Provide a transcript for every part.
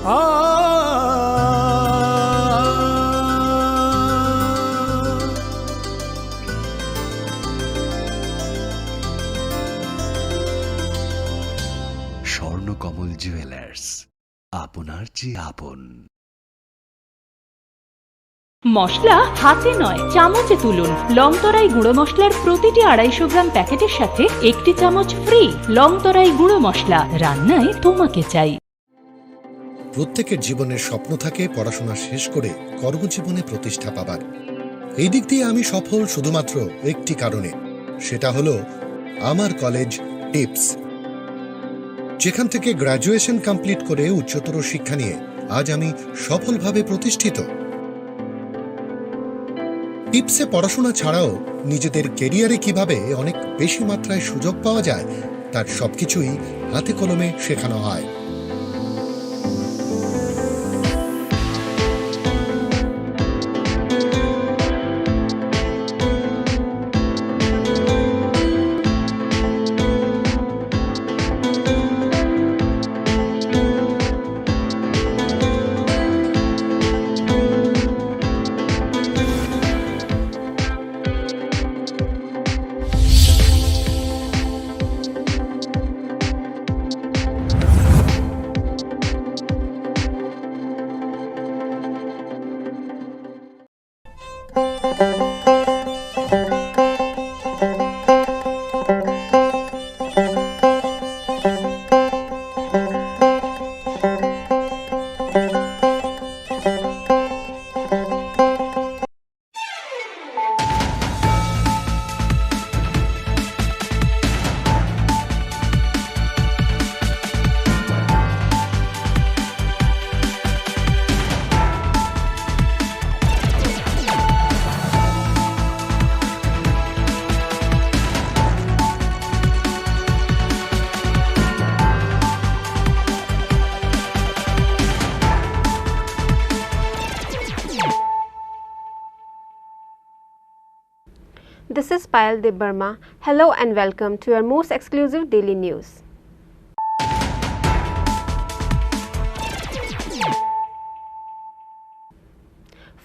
Swarnakamal jewellers, আপনার চেয়ে আপন। মশলা হাতে নয় চামচে তুলুন। লংতরাই গুঁড়ো মশলার প্রতিটি 250 গ্রাম প্যাকেটের সাথে 1টি চামচ ফ্রি। লংতরাই গুঁড়ো মশলা, রান্নায় তোমাকে চাই। প্রত্যেকের জীবনের স্বপ্ন থাকে পড়াশোনা শেষ করে কর্মজীবনে প্রতিষ্ঠা পাবার। এই দিক দিয়ে আমি সফল শুধুমাত্র একটি কারণে, সেটা হলো আমার কলেজ টিপস, যেখান থেকে গ্র্যাজুয়েশন কমপ্লিট করে উচ্চতর শিক্ষা নিয়ে আজ আমি সফলভাবে প্রতিষ্ঠিত। টিপসে পড়াশোনা ছাড়াও নিজেদের কেরিয়ারে কিভাবে অনেক বেশি মাত্রায় সুযোগ পাওয়া যায় তার সবকিছুই হাতে কলমে শেখানো হয়। This is Payal Debbarma. Hello and welcome to your most exclusive daily news.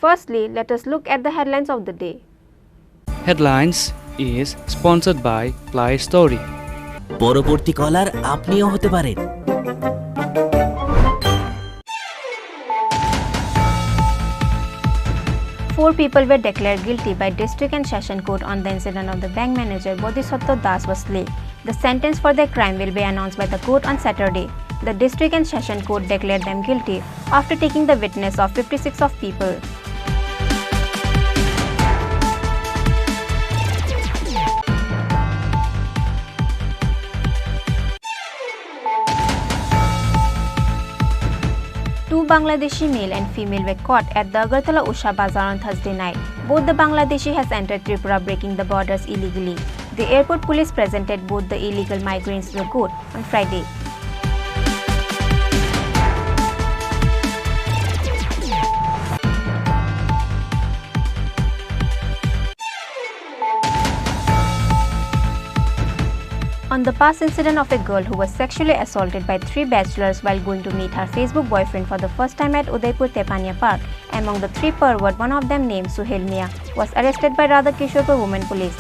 Firstly, let us look at the headlines of the day. Headlines is sponsored by Play Story. পরবর্তী কলার আপনিও হতে পারেন। Four people were declared guilty by District and Session Court on the incident of the bank manager Bodhisattva Das was slain. The sentence for their crime will be announced by the court on Saturday. The District and Session Court declared them guilty after taking the witness of 56 of people. Two Bangladeshi male and female were caught at the Agartala Usha Bazaar on Thursday night. Both the Bangladeshi has entered Tripura breaking the borders illegally. The airport police presented both the illegal migrants to the court on Friday. On the past incident of a girl who was sexually assaulted by 3 bachelors while going to meet her Facebook boyfriend for the first time at Udaipur Tepania Park, among the 3 pervert, one of them named Suhail Mia, was arrested by Radhakishorpur Women Police.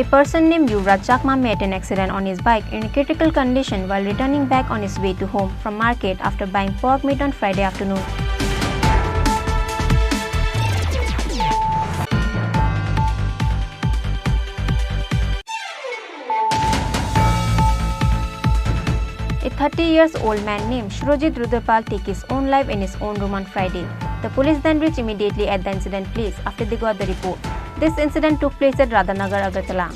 A person named Yuvraj Chakma met an accident on his bike in a critical condition while returning back on his way to home from market after buying pork meat on Friday afternoon. A 30-year-old man named Shrojit Rudrapal took his own life in his own room on Friday. The police then reached immediately at the incident place after they got the report. This incident took place at Radhanagar, Agartala.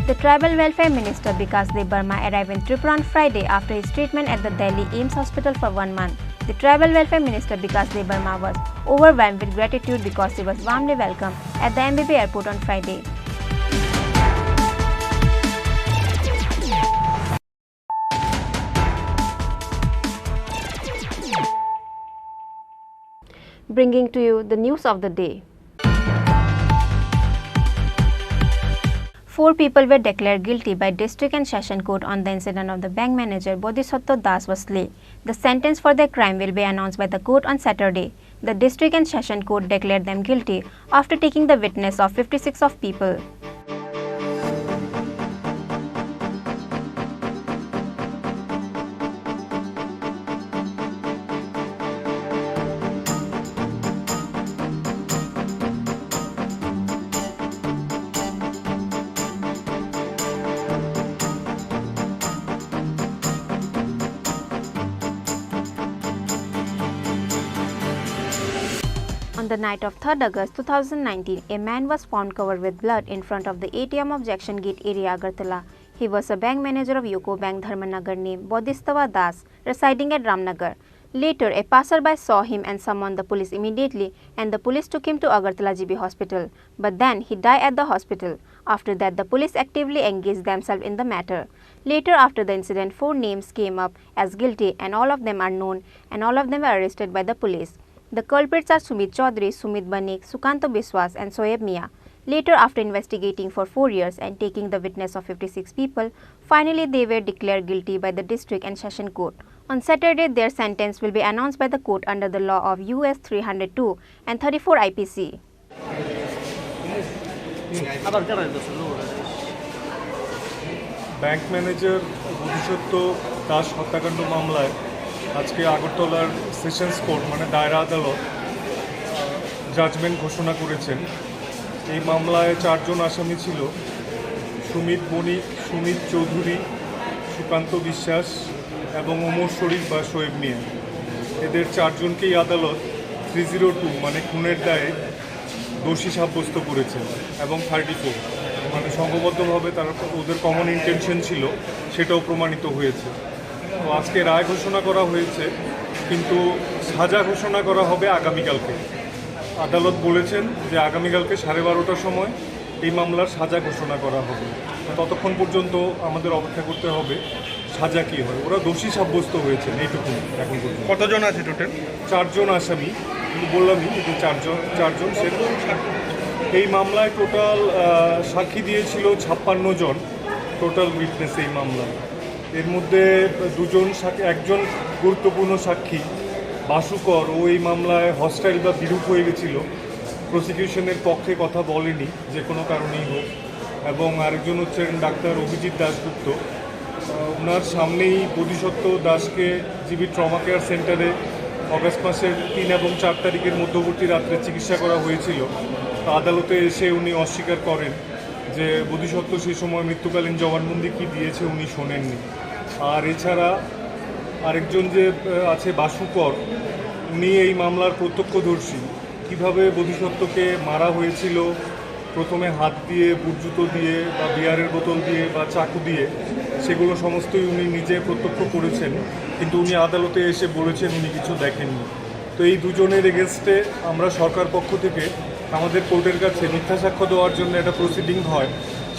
The Tribal Welfare Minister Bikas Debbarma arrived in Tripura on Friday after his treatment at the Delhi AIIMS hospital for 1 month. The Tribal Welfare Minister Bikas Debbarma was overwhelmed with gratitude because he was warmly welcomed at the MBB airport on Friday. bringing to you the news of the day. 4 people were declared guilty by District and Session Court on the incident of the bank manager Bodhisattva Das Vasle. The sentence for their crime will be announced by the court on Saturday. The District and Session Court declared them guilty after taking the witness of 56 of people. On the night of 3rd August 2019, a man was found covered with blood in front of the ATM of Jackson Gate area, Agartala. He was a bank manager of UCO Bank Dharmanagar named Bodhisattva Das, residing at Ramnagar. Later, a passerby saw him and summoned the police immediately, and the police took him to Agartala GB hospital. But then he died at the hospital. After that, the police actively engaged themselves in the matter. Later, after the incident, 4 names came up as guilty, and all of them are known, and all of them were arrested by the police. The culprits are Sumit Chaudhary, Sumit Banik, Sukanto Biswas and Soeb Mia. Later, after investigating for 4 years and taking the witness of 56 people, finally they were declared guilty by the District and Session Court. On Saturday, their sentence will be announced by the court under the law of US 302 and 34 IPC. Bank manager বোধিসত্ত্ব দাস হত্যাকাণ্ড মামলায় আজকে আগরতলার sessions court মানে দায়রা আদালত judgement ঘোষণা করেছেন। এই মামলায় 4 জন আসামি ছিল, সুমিত বণিক, সুমিত চৌধুরী, সুকান্ত বিশ্বাস এবং ওমর শরীফ বা শোয়েব মিয়া। এদের 4 জনকেই আদালত 302 মানে খুনের দায়ে দোষী সাব্যস্ত করেছেন এবং 34 মানে সংঘবদ্ধভাবে তারা ওদের কমন ইন্টেনশন ছিল সেটাও প্রমাণিত হয়েছে। তো আজকে রায় ঘোষণা করা হয়েছে, কিন্তু সাজা ঘোষণা করা হবে আগামীকালকে। আদালত বলেছেন যে আগামীকালকে 12:30টার সময় এই মামলার সাজা ঘোষণা করা হবে। ততক্ষণ পর্যন্ত আমাদের অপেক্ষা করতে হবে সাজা কী হয়। ওরা দোষী সাব্যস্ত হয়েছেন এইটুকু এখন পর্যন্ত। কতজন আছে টোটাল? 4 জন আসামি, কিন্তু বললামই যে 4 জন সে এই মামলায় টোটাল সাক্ষী দিয়েছিল 56 জন টোটাল উইটনেস এই মামলায়। এর মধ্যে 2 জন একজন গুরুত্বপূর্ণ সাক্ষী বাসুকর, ও এই মামলায় হস্টাইল বা বিরূপ হয়ে গেছিল, প্রসিকিউশনের পক্ষে কথা বলেনি যে কোনো কারণেই হোক। এবং আরেকজন হচ্ছেন ডাক্তার অভিজিৎ দাশগুপ্ত, ওনার সামনেই বোধিসত্ত্ব দাসকে জিবি ট্রমা কেয়ার সেন্টারে অগাস্ট মাসের 3 এবং 4 তারিখের মধ্যবর্তী রাত্রে চিকিৎসা করা হয়েছিল। আদালতে এসে উনি অস্বীকার করেন যে বোধিসত্ত্ব সেই সময় মৃত্যুকালীন জবানবন্দি কী দিয়েছে উনি শোনেননি। আর এছাড়া আরেকজন যে আছে বাসুকর, উনি এই মামলার প্রত্যক্ষদর্শী। কীভাবে বোধিসত্ত্বকে মারা হয়েছিল, প্রথমে হাত দিয়ে, বুটজুতো দিয়ে বা বিয়ারের বোতল দিয়ে বা চাকু দিয়ে, সেগুলো সমস্তই উনি নিজে প্রত্যক্ষ করেছেন, কিন্তু উনি আদালতে এসে বলেছেন উনি কিছু দেখেননি। তো এই 2 জনের এগেনস্টে আমরা সরকার পক্ষ থেকে আমাদের কোর্টের কাছে মিথ্যা সাক্ষ্য দেওয়ার জন্য একটা প্রসিডিং হয়,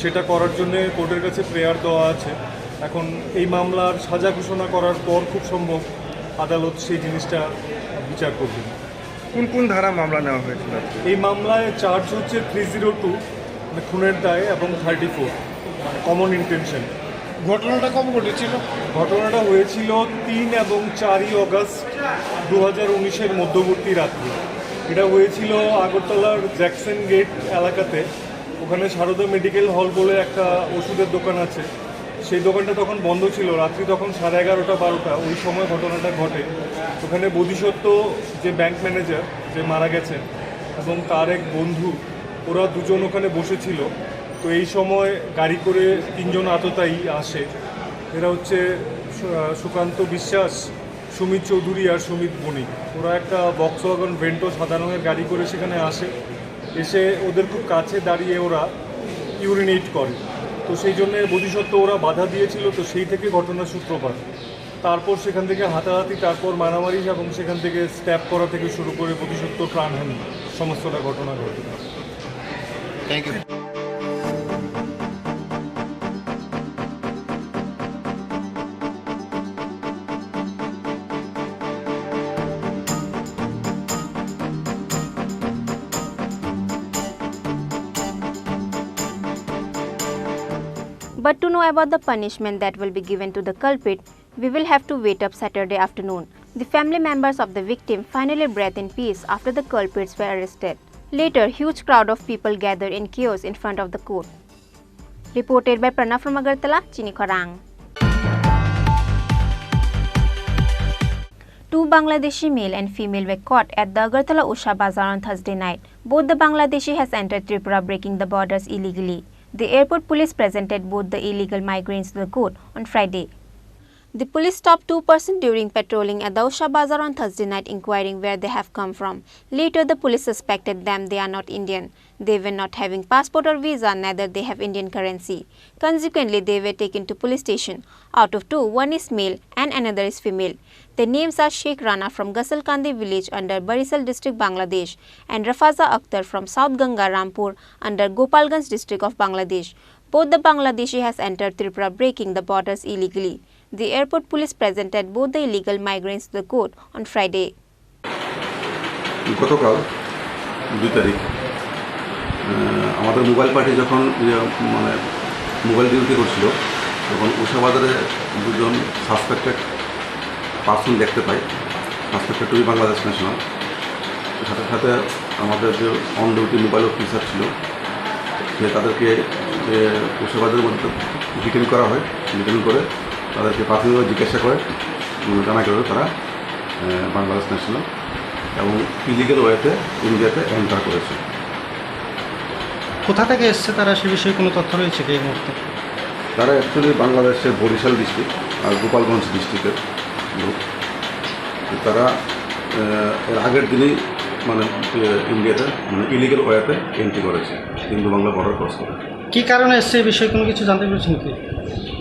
সেটা করার জন্য কোর্টের কাছে প্রেয়ার দেওয়া আছে। এখন এই মামলার সাজা ঘোষণা করার পর খুব সম্ভব আদালত সেই জিনিসটা বিচার করবেন। কোন কোন ধারা মামলা নেওয়া হয়েছিল? এই মামলায় চার্জ হচ্ছে 302 মানে খুনের দায় এবং 34 কমন ইন্টেনশন। ঘটনাটা কবে ঘটেছিল? ঘটনাটা হয়েছিল 3 এবং 4 অগস্ট 2019-এর মধ্যবর্তী রাত্রে। এটা হয়েছিল আগরতলার জ্যাকসন গেট এলাকাতে। ওখানে সারদা মেডিকেল হল বলে একটা ওষুধের দোকান আছে, সেই দোকানটা তখন বন্ধ ছিল। রাত্রি তখন 11:30-12টা, ওই সময় ঘটনাটা ঘটে। ওখানে বোধিসত্ত্ব যে ব্যাংক ম্যানেজার যে মারা গেছেন এবং তার এক বন্ধু, ওরা 2 জন ওখানে বসেছিল। তো এই সময় গাড়ি করে 3 জন আততায়ী আসে। এরা হচ্ছে সুকান্ত বিশ্বাস, সুমিত চৌধুরী আর সুমিত বণিক। ওরা একটা ভক্সওয়াগন ভেন্টো সাদা রঙের গাড়ি করে সেখানে আসে। এসে ওদের খুব কাছে দাঁড়িয়ে ওরা ইউরিনেট করে। তো সেই জন্য বোধিসত্ত্ব ওরা বাধা দিয়েছিল, তো সেই থেকে ঘটনার সূত্রপাত। তারপর সেখান থেকে হাতাহাতি, তারপর মারামারি এবং সেখান থেকে স্ট্যাপ করা থেকে শুরু করে বোধিসত্ত্ব প্রাণহানি সমস্তটা ঘটনা ঘটে। Thank you. But to know about the punishment that will be given to the culprit, we will have to wait up Saturday afternoon. The family members of the victim finally breathed in peace after the culprits were arrested. Later, huge crowd of people gathered in chaos in front of the court. Reported by Pranav from Agartala, Chini Khorang. Two Bangladeshi male and female were caught at the Agartala Usha Bazaar on Thursday night. Both the Bangladeshi has entered Tripura breaking the borders illegally. The airport police presented both the illegal migrants to the court on Friday. The police stopped two persons during patrolling at the Usha Bazaar on Thursday night inquiring where they have come from. Later, the police suspected them they are not Indian. They were not having passport or visa, neither they have Indian currency. Consequently, they were taken to police station. Out of two, one is male and another is female. Their names are Sheikh Rana from Gasalkandi village under Barisal district, Bangladesh, and Rafaza Akhtar from South Ganga Rampur under Gopalganj district of Bangladesh. Both the Bangladeshi has entered Tripura breaking the borders illegally. The airport police presented both the illegal migrants to the court on Friday. গতকাল 2 তারিখ আমাদের mobile party যখন মানে mobile duty করছিল তখন উষা বাজারে দুজন suspected person দেখতে পাই। Suspected to be Bangladesh national. সাথে সাথে আমাদের যে অন ডিউটি মোবাইল অফিসার ছিল সে তাদেরকে উষা বাজারের মধ্যে ডিটেইন করা হয়। ডিটেইন করে তাদেরকে প্রাথমিকভাবে জিজ্ঞাসা করে জানা গেল তারা বাংলাদেশ ন্যাশনাল এবং ইলিগাল ওয়েতে ইন্ডিয়াতে এন্টার করেছে। কোথা থেকে এসছে তারা সে বিষয়ে কোনো তথ্য রয়েছে কি এই মুহূর্তে? তারা অ্যাকচুয়ালি বাংলাদেশের বরিশাল ডিস্ট্রিক্ট আর গোপালগঞ্জ ডিস্ট্রিক্টের লোক। তারা এর আগের দিনই মানে ইন্ডিয়াতে মানে ইলিগাল ওয়েতে এন্ট্রি করেছে, হিন্দু বাংলা বর্ডার ক্রস করে। কী কারণে এসছে এই বিষয়ে কোনো কিছু জানতে পেরেছেন কি?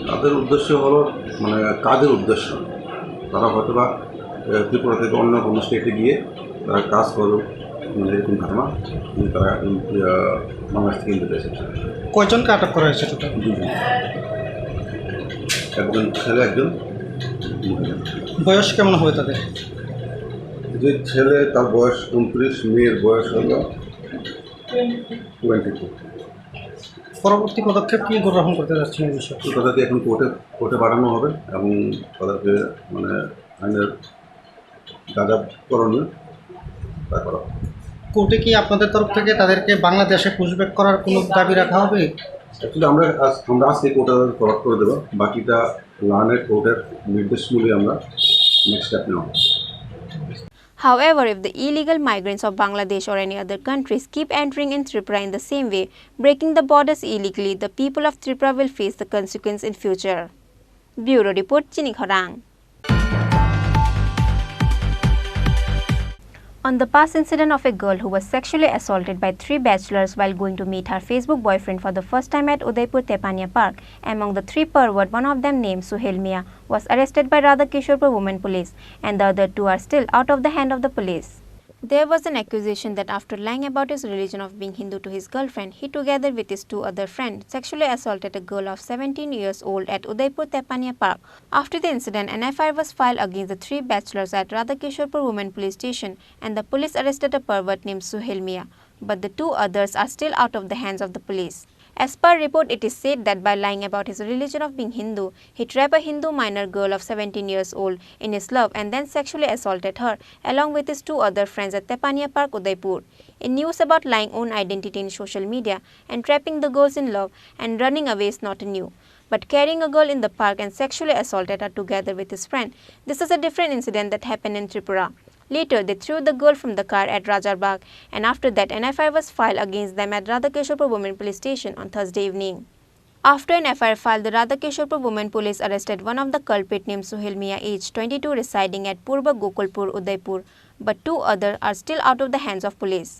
তাদের উদ্দেশ্য হলো মানে কাজের উদ্দেশ্য। তারা হয়তো বা ত্রিপুরা থেকে অন্য কোনো স্টেটে গিয়ে তারা কাজ করুক এরকম ধারণা তারা বাংলাদেশ থেকে ইন্ডিয়াতে এসেছে। কয়জনকে আটক করা হয়েছে টোটাল? দুজন, একজন ছেলে একজন মহিলা। বয়স কেমন হবে তাদের? যে ছেলে তার বয়স 29, মেয়ের বয়স হলো 22। পরবর্তী পদক্ষেপ কী গ্রহণ করতে যাচ্ছেন এই বিষয়ে? তাদেরকে এখন কোর্টে পাঠানো হবে এবং তাদেরকে মানে আইনের যা যা করণীয় তা করা হবে। কোর্টে কি আপনাদের তরফ থেকে তাদেরকে বাংলাদেশে পুশব্যাক করার কোনো দাবি রাখা হবে? অ্যাকচুয়ালি আমরা আজকে কোর্টে করার করে দেবো, বাকিটা লার্নের কোর্টের নির্দেশ মূলে আমরা নেক্সট স্টেপ নেওয়া হবে। However, if the illegal migrants of Bangladesh or any other countries keep entering in Tripura in the same way, breaking the borders illegally, the people of Tripura will face the consequence in future. Bureau Report, Chini Khorang. On the past incident of a girl who was sexually assaulted by 3 bachelors while going to meet her Facebook boyfriend for the first time at Udaipur Tepania Park, among the 3 pervert, one of them named Suhail Mia was arrested by Radhakishorpur Women Police and the other 2 are still out of the hand of the police. There was an accusation that after lying about his religion of being Hindu to his girlfriend, he together with his 2 other friends sexually assaulted a girl of 17 years old at Udaipur Tepania Park. After the incident, an FIR was filed against the 3 bachelors at Radhakishorpur Women Police Station and the police arrested a pervert named Suhail Mia, but the 2 others are still out of the hands of the police. As per report, it is said that by lying about his religion of being Hindu, he trapped a Hindu minor girl of 17 years old in his love and then sexually assaulted her along with his 2 other friends at Tepania Park, Udaipur. In news about lying own identity in social media and trapping the girls in love and running away is not new. But carrying a girl in the park and sexually assaulted her together with his friend, this is a different incident that happened in Tripura. Later, they threw the girl from the car at Rajarbagh and after that an FIR was filed against them at Radhakishorpur Women Police Station on Thursday evening. After an FIR filed, the Radhakishorpur Women Police arrested one of the culprit named Suhail Mia, aged 22, residing at Purba Gokulpur, Udaipur, but 2 others are still out of the hands of police.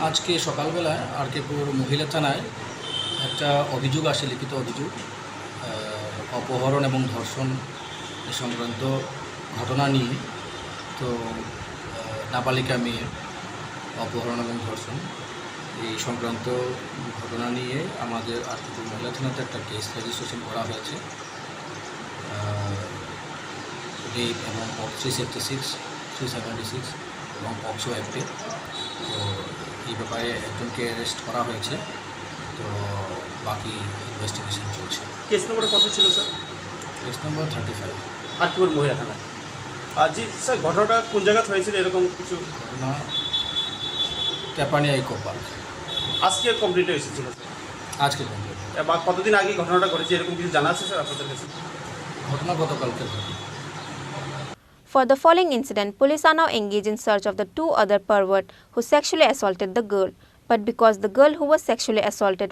আজকে সকালবেলা আরকেপুর মহিলা থানায় একটা অভিযোগ আসে, লিখিত অভিযোগ অপহরণ এবং ধর্ষণ সংক্রান্ত ঘটনা নিয়ে। তো নাবালিকা মেয়ে অপহরণ এবং ধর্ষণ এই সংক্রান্ত ঘটনা নিয়ে আমাদের আরকেপুর মহিলা থানাতে একটা কেস রেজিস্ট্রেশন করা হয়েছে রেপ এবং 376, 376 এবং পক্সো অ্যাক্টে। তো এই ব্যাপারে একজনকে অ্যারেস্ট করা হয়েছে, তো বাকি ইনভেস্টিগেশন চলছে। কেস নম্বর কত ছিল স্যার? Case number 35। আরকিপুর মহিলা থানা। আর জি স্যার, ঘটনাটা কোন জায়গায় হয়েছিল এরকম কিছু? ঘটনা ক্যাপানিয়া ইকো পার্ক। আজকে কমপ্লিট হয়েছিল স্যার? আজকে কমপ্লিট। বা কতদিন আগে ঘটনাটা ঘটেছে এরকম কিছু জানা আছে স্যার আপনাদের কাছে? ঘটনা গতকালকে। For the following incident, police are now engaged in search of the two other perverts who sexually assaulted the girl. But because the girl who was sexually assaulted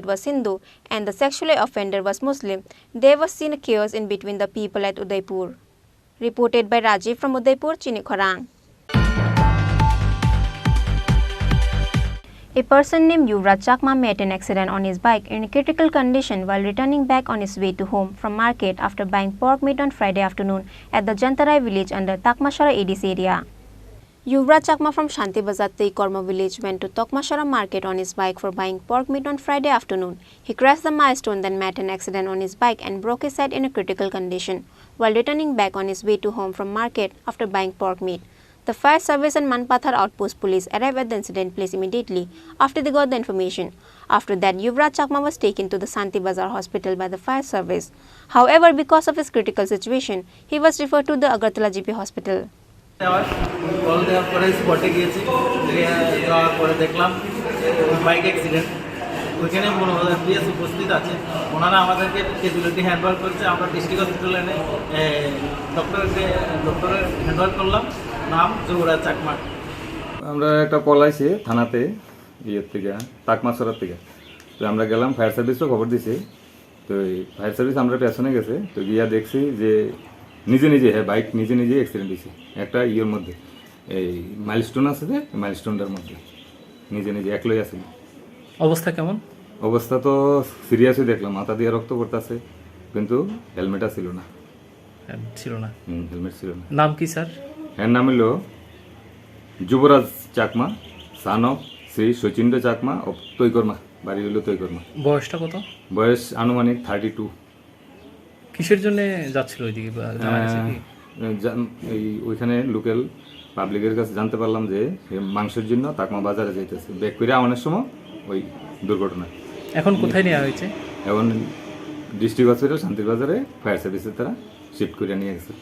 was Hindu, and the sexually offender was Muslim, there was seen chaos in between the people at Udaipur. Reported by Rajiv from Udaipur, Chini Khorang. A person named Yuvraj Chakma met an accident on his bike in a critical condition while returning back on his way to home from market after buying pork meat on Friday afternoon at the Jantarai village under Takmashara ADC area. Yuvraj Chakma from Shanti Bazar Korma village went to Takmashara market on his bike for buying pork meat on Friday afternoon. He crossed the milestone, then met an accident on his bike and broke his head in a critical condition while returning back on his way to home from market after buying pork meat. The fire service and Manpathar outpost police arrived at the incident place immediately after they got the information. After that, Yuvraj Chakma was taken to the Shanti Bazar hospital by the fire service. However, because of his critical situation, he was referred to the Agartala GP hospital. Call দেওয়ার পরে স্পটে গিয়েছি, যাওয়ার পরে দেখলাম bike accident. ওইখানে PS উপস্থিত আছে, ওনারা আমাদেরকে ক্যাজুয়ালিটি হ্যান্ডওভার করছে। আমরা ডিস্ট্রিক্ট হসপিটালে এনে ডক্টরের হ্যান্ডওভার করলাম। নাম যুবরাজ চাকমা। আমরা একটা কল আইছি থানাতে ইয়ের থেকে তাকমাছড়ার থেকে, তো আমরা গেলাম, ফায়ার সার্ভিসও খবর দিছি। তো এই ফায়ার সার্ভিস আমরা পেছনে গেছে, তো গিয়া দেখছি যে নিজে নিজে বাইক নিজে নিজে অ্যাক্সিডেন্ট হয়েছে। একটা ইয়ের মধ্যে এই মাইলস্টোন আছে, যে মাইলস্টোনটার মধ্যে নিজে নিজে একলাই আছে। অবস্থা কেমন? অবস্থা তো সিরিয়াসই দেখলাম, মাথা দিয়ে রক্ত পড়তেছে, কিন্তু হেলমেটটা ছিল না। হেলমেট ছিল না। নাম কি স্যার? এর নাম হলো Yuvraj Chakma, son of Shri Sachindra Chakma of Taikarma, বাড়ি হলো তৈকর্মা। বয়সটা কত? বয়স আনুমানিক 32। কিসের জন্য যাচ্ছিল ওইদিকে? ওইখানে লোকাল পাবলিকের কাছে জানতে পারলাম যে মাংসের জন্য তাকমা বাজারে যাইতেছে, ব্যাক করে আনার সময় ওই দুর্ঘটনা। এখন কোথায় নেওয়া হয়েছে? এখন ডিস্ট্রিক্ট হসপিটাল শান্তির বাজারে ফায়ার সার্ভিসের তারা শিফট করে নিয়ে গেছে।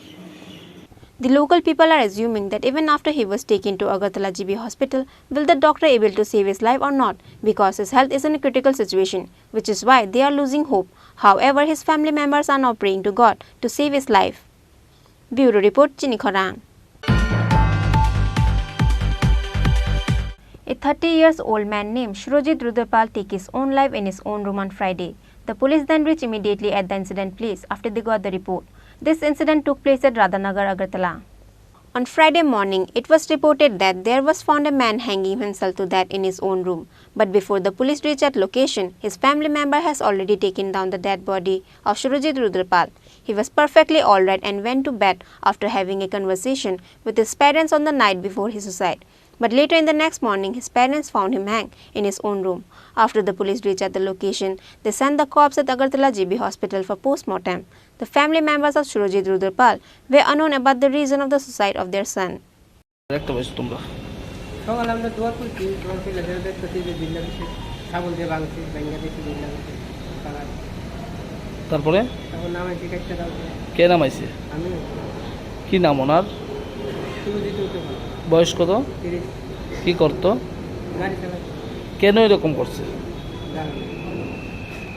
The local people are assuming that even after he was taken to Agartala GB hospital, will the doctor able to save his life or not, because his health is in a critical situation, which is why they are losing hope. However, his family members are now praying to God to save his life. Bureau Report, Chini Khorang. A 30-year-old man named Surojit Rudrapal took his own life in his own room on Friday. The police then reached immediately at the incident place after they got the report. This incident took place at Radhanagar, Agartala. On Friday morning, it was reported that there was found a man hanging himself to death in his own room. But before the police reached that location, his family member has already taken down the dead body of Surojit Rudrapal. He was perfectly alright and went to bed after having a conversation with his parents on the night before his suicide. But later in the next morning, his parents found him hanged in his own room. After the police reached at the location, they sent the corpse at Agartala GB hospital for post-mortem. The family members of Surojit Rudrapal were unknown about the reason of the suicide of their son. তারপরে কে নাম আইছে? কি নাম ওনার? বয়স কত? কি করতো? কেন এরকম করছে?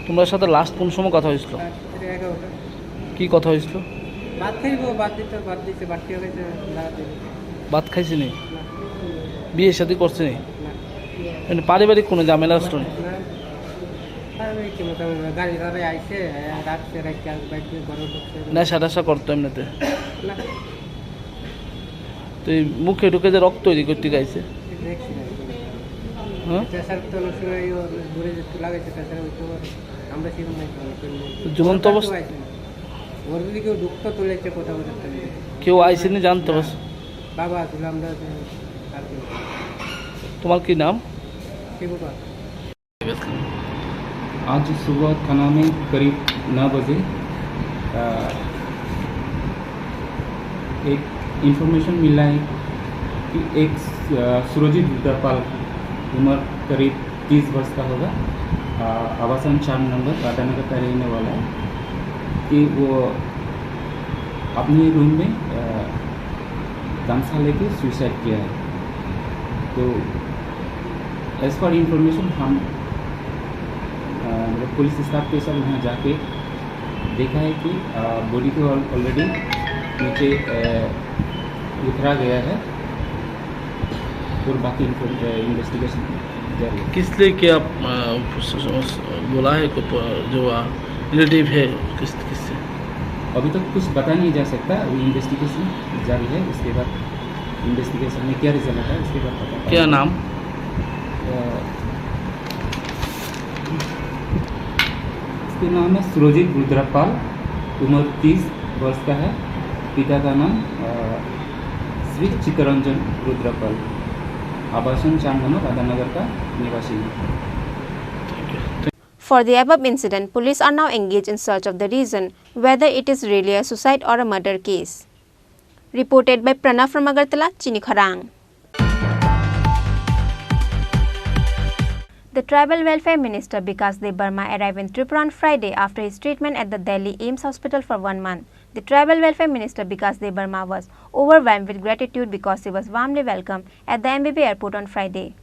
তোমার সাথে লাস্ট কোন সময় কথা হয়েছিল? কি কথা হয়েছিল? ভাত খাইছি নি? বিয়ে শাদী করছে নি? পারিবারিক কোনো ঝামেলা আসলো না? নেশা টেশা করতো এমনিতে? তো মুখে ঢুকে যে রক্ত তৈরি করতে গাইছে, জীবন্ত অবস্থা কেউ আইসেনি জানতে পারছ? তোমার কি নাম? आज सुबह थाना में करीब 9 बजे एक इंफॉर्मेशन मिला है कि एक सुरजीत रुद्रपाल उम्र करीब 30 वर्ष का होगा, आवासन 4 नंबर राधानगर का रहने वाला है, कि वो अपने रूम में गमछा लेके सुसाइड किया है। तो एज पर इंफॉर्मेशन हम पुलिस स्टाफ के साथ वहाँ जाके देखा है कि बॉडी को ऑलरेडी नीचे उतरा गया है और बाकी इन्वेस्टिगेशन जारी है। किस लिए क्या बोला है जो रिलेटिव है किससे? अभी तक कुछ बता नहीं जा सकता, अभी इन्वेस्टिगेशन जारी है। उसके बाद इन्वेस्टिगेशन में क्या रिजल्ट आता है उसके बाद पता। क्या नाम? इसके नाम है सुरजीत रुद्रपाल, उम्र 30 वर्ष का है। पिता का नाम श्री चित्तरंजन रुद्रपाल, आवासन 4 नंबर राधानगर का निवासी है। For the above incident, police are now engaged in search of the reason whether it is really a suicide or a murder case. Reported by Pranav from Agartala, Chini Khorang. The Tribal Welfare Minister Bikas Dev Burma arrived in Tripura on Friday after his treatment at the Delhi AIIMS hospital for 1 month. The Tribal Welfare Minister Bikas Dev Burma was overwhelmed with gratitude because he was warmly welcomed at the MBB airport on Friday.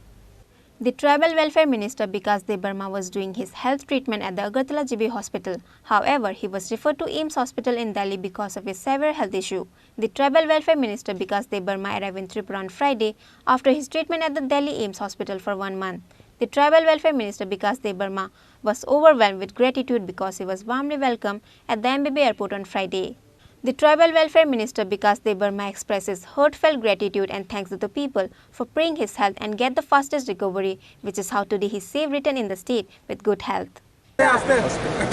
The Tribal Welfare Minister Bikas Dev Burma was doing his health treatment at the Agartala GB hospital. However, he was referred to AIIMS hospital in Delhi because of his severe health issue. The Tribal Welfare Minister Bikas Dev Burma arrived in Tripura on Friday after his treatment at the Delhi AIIMS hospital for 1 month. The Tribal Welfare Minister Bikas Dev Burma was overwhelmed with gratitude because he was warmly welcomed at the MBB airport on Friday. The Tribal Welfare Minister Bikas Dev Burma expresses heartfelt gratitude and thanks to the people for praying his health and get the fastest recovery, which is how today he safe returned in the state with good health.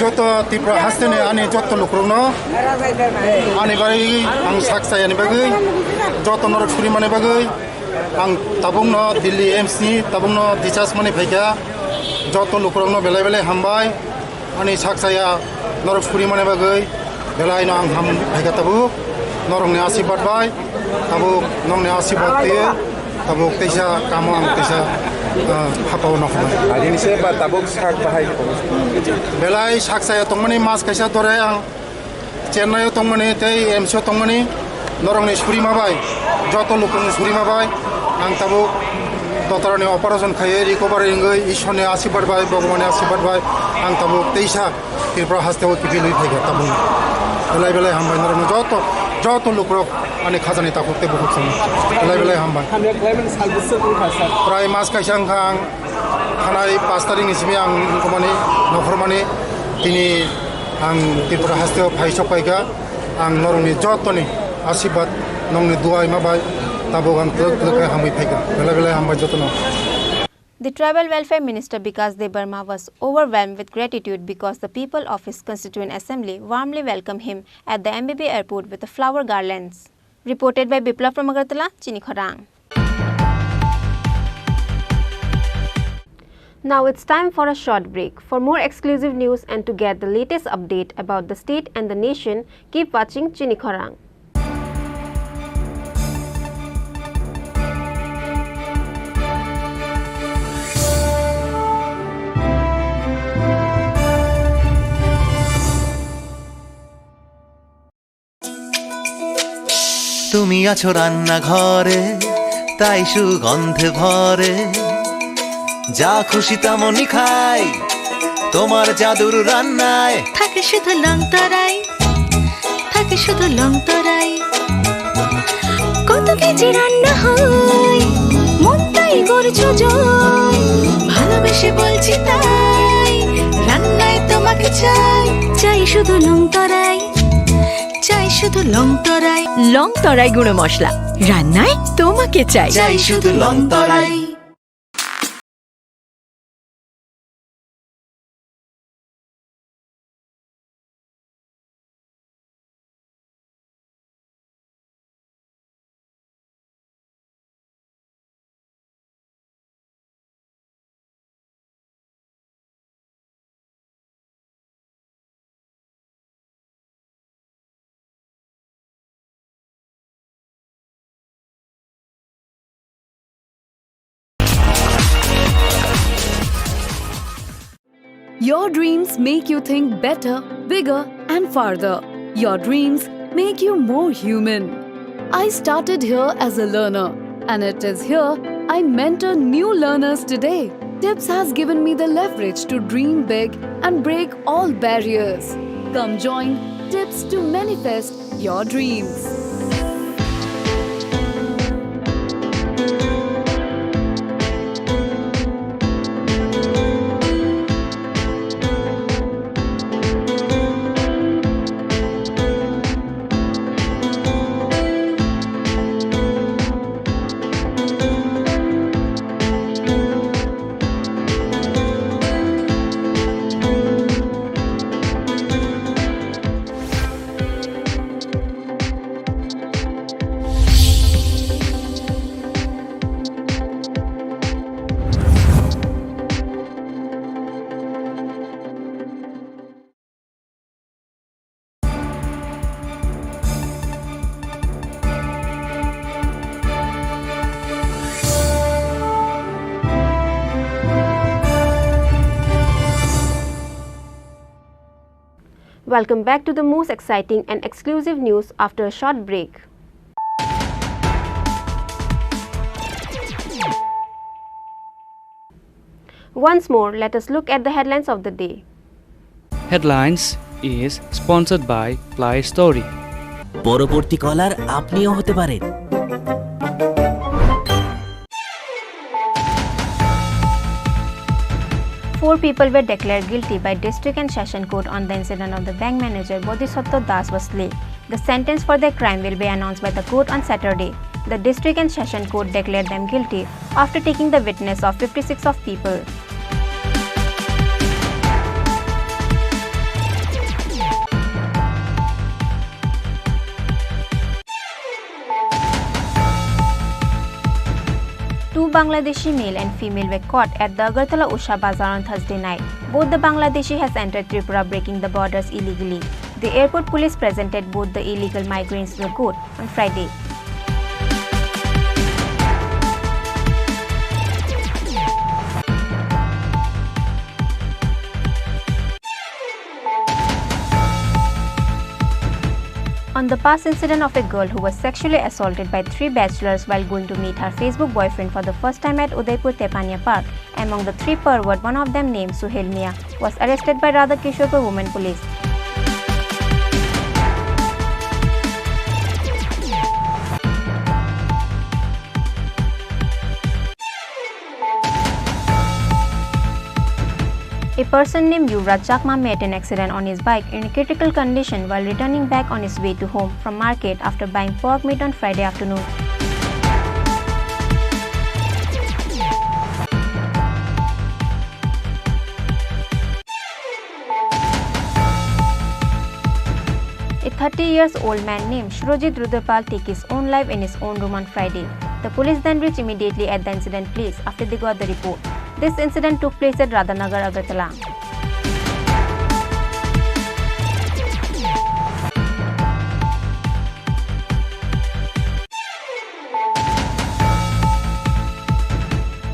Joto Tripura hastene ani joto lukrungno ani bari ang saksa ani bagai joto norok suri mane bagai ang tabungno Delhi AIIMS ni tabungno discharge mane phaika joto lukrungno belai belai hambai ani saksa ya norok suri mane bagai belai no ang ham phaika tabu norong ne asibad bai tabu nong ne asibad te tabu teisa kamo ang teisa hapau no hari ni se ba tabuk sak bahai belai saksa ya tongmani mas kaisa dore ang Chennai tongmani tei AIIMS tongmani norong ne suri mabai joto lukrung suri mabai ang tabu doctor ne operation khaye recovery ngai ishone asibad bai bhagwan asibad bai ang tabu teisa Tripura hasteo kipilui phaika tabu belai belai hambai norong joto lukrok ani khajani takute बहुत sami belai belai hambai hamya climate salbusur ku khasa prai mas kaisang khang khanai 5 tarik ni simi ang komani nokhormani tini ang Tripura hasteo phaisok paika ang norong ni joto ni asibad nong ni duai mabai tabo ang tlek hambai phaika belai belai hambai joto no. The Tribal Welfare Minister Bikas Dev Burma was overwhelmed with gratitude because the people of his constituent assembly warmly welcomed him at the MBB airport with the flower garlands. Reported by Biplav from Agartala, Chini Khorang. Now it's time for a short break. For more exclusive news and to get the latest update about the state and the nation, keep watching Chini Khorang. তুমি আছো রান্না ঘরে তাই সুগন্ধে ভরে যা খুশি তেমনই খাই তোমার জাদুর রান্নায় থাকে শুধু লং তরাই থাকে শুধু লং তরাই কত কেজি রান্না হয় মন তাই করছো জয় ভালোবেসে বলছি তাই রান্নায় তোমাকে চাই চাই শুধু লং তরাই চাই শুধু লং তরাই গুঁড়ো মশলা রান্নায় তোমাকে চাই শুধু long Terai. Your dreams make you think better, bigger, and farther. Your dreams make you more human. I started here as a learner, and it is here I mentor new learners today. TIPS has given me the leverage to dream big and break all barriers. Come join TIPS to manifest your dreams. Welcome back to the most exciting and exclusive news after a short break. Once more, let us look at the headlines of the day. Headlines is sponsored by Play Story. পরবর্তী কলার আপনিও হতে পারেন। Four people were declared guilty by District and Session Court on the incident of the bank manager Bodhisattva Das was slain. The sentence for their crime will be announced by the court on Saturday. The District and Session Court declared them guilty after taking the witness of 56 of people. Two Bangladeshi male and female were caught at the Agartala Usha Bazaar on Thursday night. Both the Bangladeshi has entered Tripura breaking the borders illegally. The airport police presented both the illegal migrants to the court on Friday. On the past incident of a girl who was sexually assaulted by three bachelors while going to meet her Facebook boyfriend for the first time at Udaipur Tepania Park, among the three pervert, one of them named Suhail Mia, was arrested by Radha Kishorpur Women Police. A person named Yuvraj Chakma met an accident on his bike in a critical condition while returning back on his way to home from market after buying pork meat on Friday afternoon. A 30-year-old man named Surojit Rudrapal took his own life in his own room on Friday. The police then reached immediately at the incident place after they got the report. This incident took place at Radhanagar, Agartala.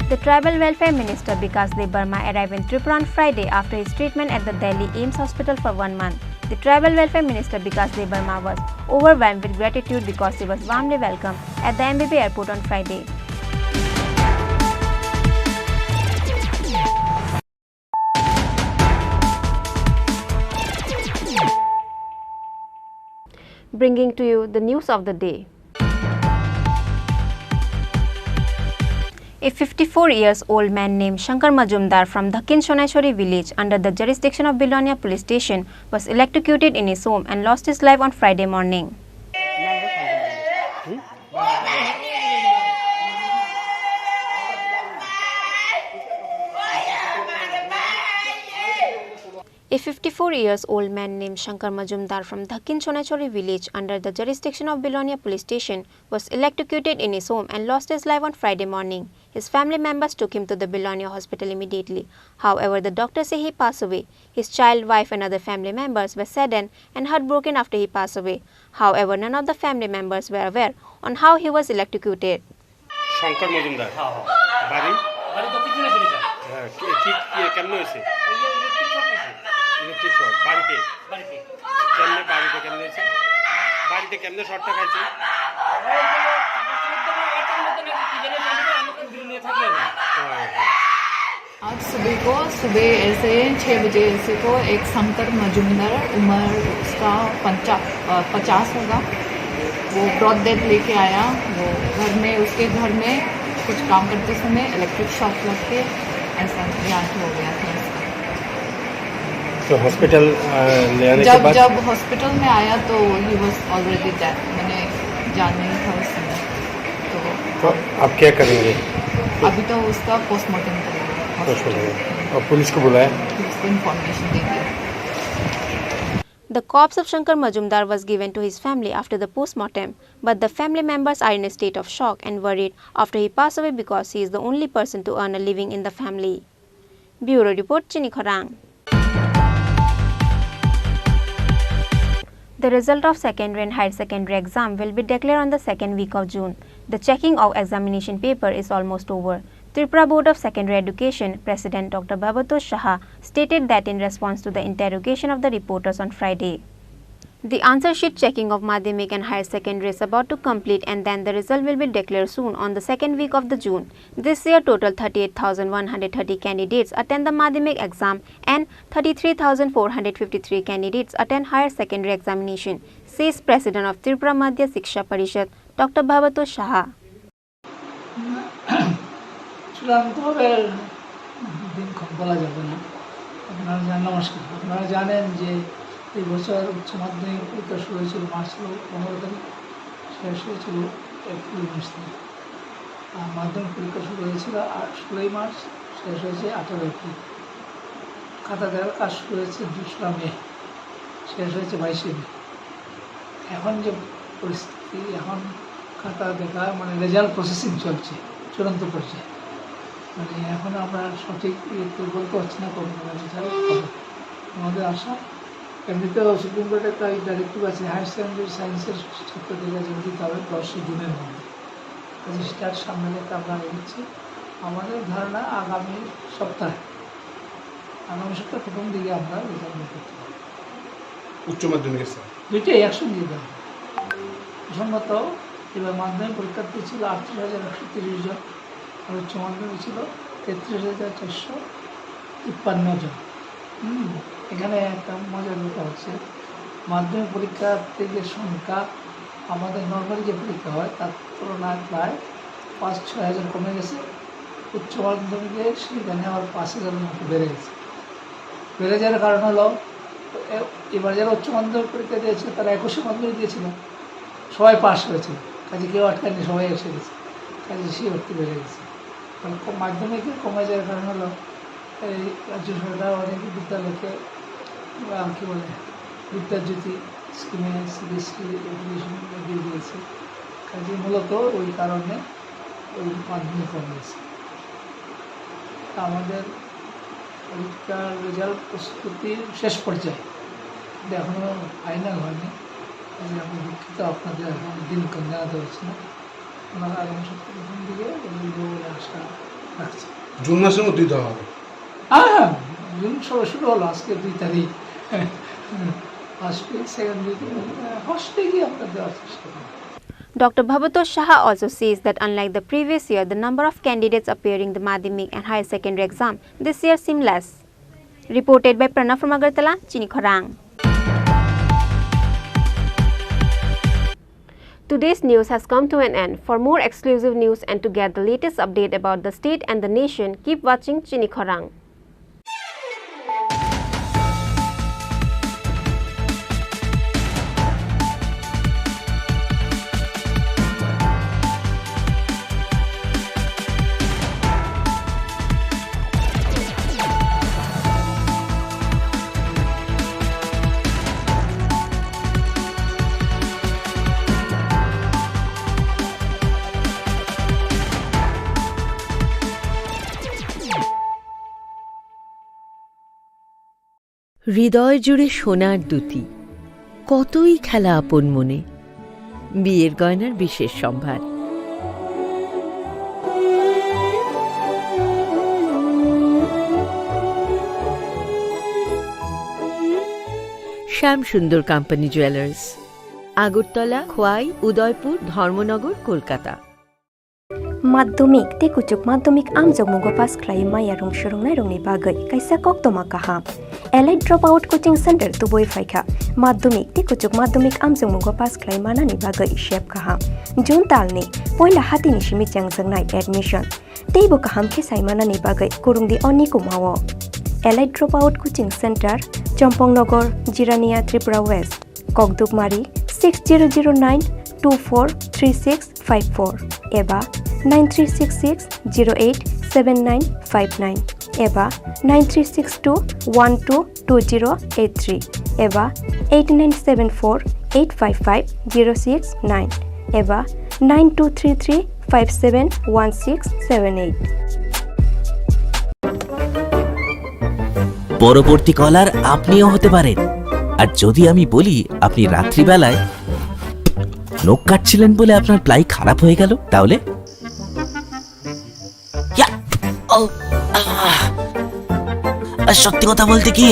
The Tribal Welfare Minister Vikas Debarma arrived in Tripura on Friday after his treatment at the Delhi AIIMS hospital for 1 month. The Tribal Welfare Minister Vikas Debarma was overwhelmed with gratitude because he was warmly welcomed at the MBB airport on Friday. Bringing to you the news of the day. A 54-year-old man named Shankar Majumdar from Dakhin Soneshwari village under the jurisdiction of Bilonia police station was electrocuted in his home and lost his life on Friday morning. A 54-year-old man named Shankar Majumdar from Dakhin Soneshwari village under the jurisdiction of Bilonia police station was electrocuted in his home and lost his life on Friday morning. His family members took him to the Bilonia hospital immediately. However, the doctors say he passed away. His child, wife and other family members were saddened and heartbroken after he passed away. However, none of the family members were aware on how he was electrocuted. Shankar Majumdar, বাড়ি বাড়ি তো কিছু না জানি sir হ্যাঁ ঠিক কেমন হয়েছে সবচেয়ে শর্ট বাড়িতে কেমনে বাড়িতে কেমনে হয়েছে বাড়িতে কেমনে শর্টটা খাইছে आज सुबह ऐसे 6 बजे ऐसे को एक शंकर मजुमदार उम्र उसका 50 होगा, वो ब्रॉड डेथ लेके आया। वो उसके घर में कुछ काम करते समय इलेक्ट्रिक शॉक लग के ऐसा जान हो गया था इसका। तो हॉस्पिटल ले आने के बाद जब हॉस्पिटल में आया तो ही वाज ऑलरेडी डेड, मैंने जान नहीं था उस समय। तो आप क्या करेंगे? अभी तो उसका पोस्टमार्टम करेंगे और पुलिस को बुलाया, उसको इन्फॉर्मेशन देंगे। The corpse of Shankar Majumdar was given to his family after the post-mortem, but the family members are in a state of shock and worried after he passed away because he is the only person to earn a living in the family. Bureau Report, Chini Khorang. The result of secondary and higher secondary exam will be declared on the second week of June. The checking of examination paper is almost over. Tripura Board of Secondary Education President Dr. Bhabatosh Saha stated that in response to the interrogation of the reporters on Friday. The answer sheet checking of Madhyamik and higher secondary is about to complete, and then the result will be declared soon on the second week of the June. This year total 38,130 candidates attend the Madhyamik exam and 33,453 candidates attend higher secondary examination, says President of Tripura Madhya Shiksha Parishad Dr. Bhabatosh Saha. চূড়ান্তভাবে দিনক্ষণ বলা যাবে না। নমস্কার, আপনারা জানেন যে এই বছর উচ্চ মাধ্যমিক পরীক্ষা শুরু হয়েছিল মার্চ 15 তারিখ, শেষ হয়েছিল এপ্রিল 19 তারিখ। আর মাধ্যমিক পরীক্ষা শুরু হয়েছিল 16 মার্চ, শেষ হয়েছে 18 এপ্রিল। খাতা দেওয়ার কাজ শুরু হয়েছে 2 মে, শেষ হয়েছে 22 মে। এখন যে পরিস্থিতি, এখন খাতা দেখা মানে রেজাল্ট প্রসেসিং চলছে চূড়ান্ত পর্যায়ে। মানে এখন আমরা সঠিক বলতে পারছি না কোন রেজাল্ট হবে। আমাদের আশা, এমনিতেও সুপ্রিম কোর্টের একটা ডাইরেক্টিভ আছে হায়ার সেকেন্ডারি সায়েন্সের ছাত্রদের রেজাল্ট দিতে হবে 10 দিনের মধ্যে। কাজে সেটার সামনে রেখে আমরা এগোচ্ছি। আমাদের ধারণা আগামী সপ্তাহ প্রথম দিকে আমরা রেজাল্ট করতে পারব। উচ্চ মাধ্যমিক দুইটাই একসঙ্গে দেওয়া হবে। প্রসঙ্গত এবার মাধ্যমিক পরীক্ষার্থী ছিল 38,130 জন, আর উচ্চ মাধ্যমিক ছিল 33,453 জন। এখানে একটা মজার ব্যাপার হচ্ছে, মাধ্যমিক পরীক্ষার্থীদের সংখ্যা আমাদের নর্মালি যে পরীক্ষা হয় তার তুলনায় প্রায় 5-6 হাজার কমে গেছে। উচ্চ মাধ্যমিকে সেখানে আবার 5,000-এর মতো বেড়ে গেছে। বেড়ে যাওয়ার কারণ হলো এবার যারা উচ্চ মাধ্যমিক পরীক্ষা দিয়েছিল তারা 21 মাধ্যমিক দিয়েছিল, সবাই পাস হয়েছিল, কাজে কেউ আটকায়নি, সবাই এসে গেছে, কাজে সে ভর্তি বেড়ে গেছে। মাধ্যমিকে কমে যাওয়ার কারণ হলো এই রাজ্য সরকার অনেক বিদ্যালয়কে কী বলে বিদ্যাজ্যোতি স্কিমে সিবিএসসি এডুকেশন দিয়ে দিয়েছে, কাজে মূলত ওই কারণে ওই মাধ্যমিক কমে গেছে। আমাদের পরীক্ষার রেজাল্ট প্রস্তুতির শেষ পর্যায়ে, কিন্তু এখনও ফাইনাল হয়নি। কাজে আমি দুঃখিত, আপনাদের এখন দিনক্ষণ জানাতে পারছি না। ওনারা আগামী সপ্তাহ প্রথম দিকে বলে আশা রাখছি। জুন মাসের মধ্যেই দেওয়া হবে। হ্যাঁ, জুন শুরু হলো, আজকে 2 তারিখ। First week, second week, first উইকই আপনার দেওয়ার চেষ্টা করব। Dr. Bhabatosh Saha also says that unlike the previous year, the number of candidates appearing the Madhyamik and higher secondary exam this year seem less. Reported by Pranav from Agartala, Chini Khorang. Today's news has come to an end. For more exclusive news and to get the latest update about the state and the nation, keep watching Chini Khorang. হৃদয় জুড়ে সোনার দুটি, কতই খেলা আপন মনে, বিয়ের গয়নার বিশেষ সম্ভার। Shyamsundar company jewellers, Agartala, Khowai, Udaipur, Dharmanagar, Kolkata. माध्यमिक ते कुचुक माध्यमिक आमजोग मुगो पास क्लाइ माया रंग सुरंगनाय रंगनि बागै काइसा कक्तमा काहाम elite drop out coaching centre तुबोय फाइखा माध्यमिक ते कुचुक माध्यमिक आमजोग मुगो पास क्लाइ मानानि बागै शेप काहाम जुन तालनि पहिला हातिनि सिमि चेंजोंनाय एडमिशन तेबो काहाम खेसाइ मानानि बागै कुरुंदि अनि कुमावो elite drop out coaching centre Champaknagar, Jirania, Tripura west, ककदुकमारी 6009243654 एबा 9366087959 एबा 9362122083 एबा 8974855069 एबा 9233571678। পরবর্তী কলার আপনিও হতে পারেন। আর যদি আমি বলি আপনি রাত্রিবেলায় নখ কাটছিলেন বলে আপনার প্লাই খারাপ হয়ে গেল, তাহলে সত্যি কথা বলতে কি,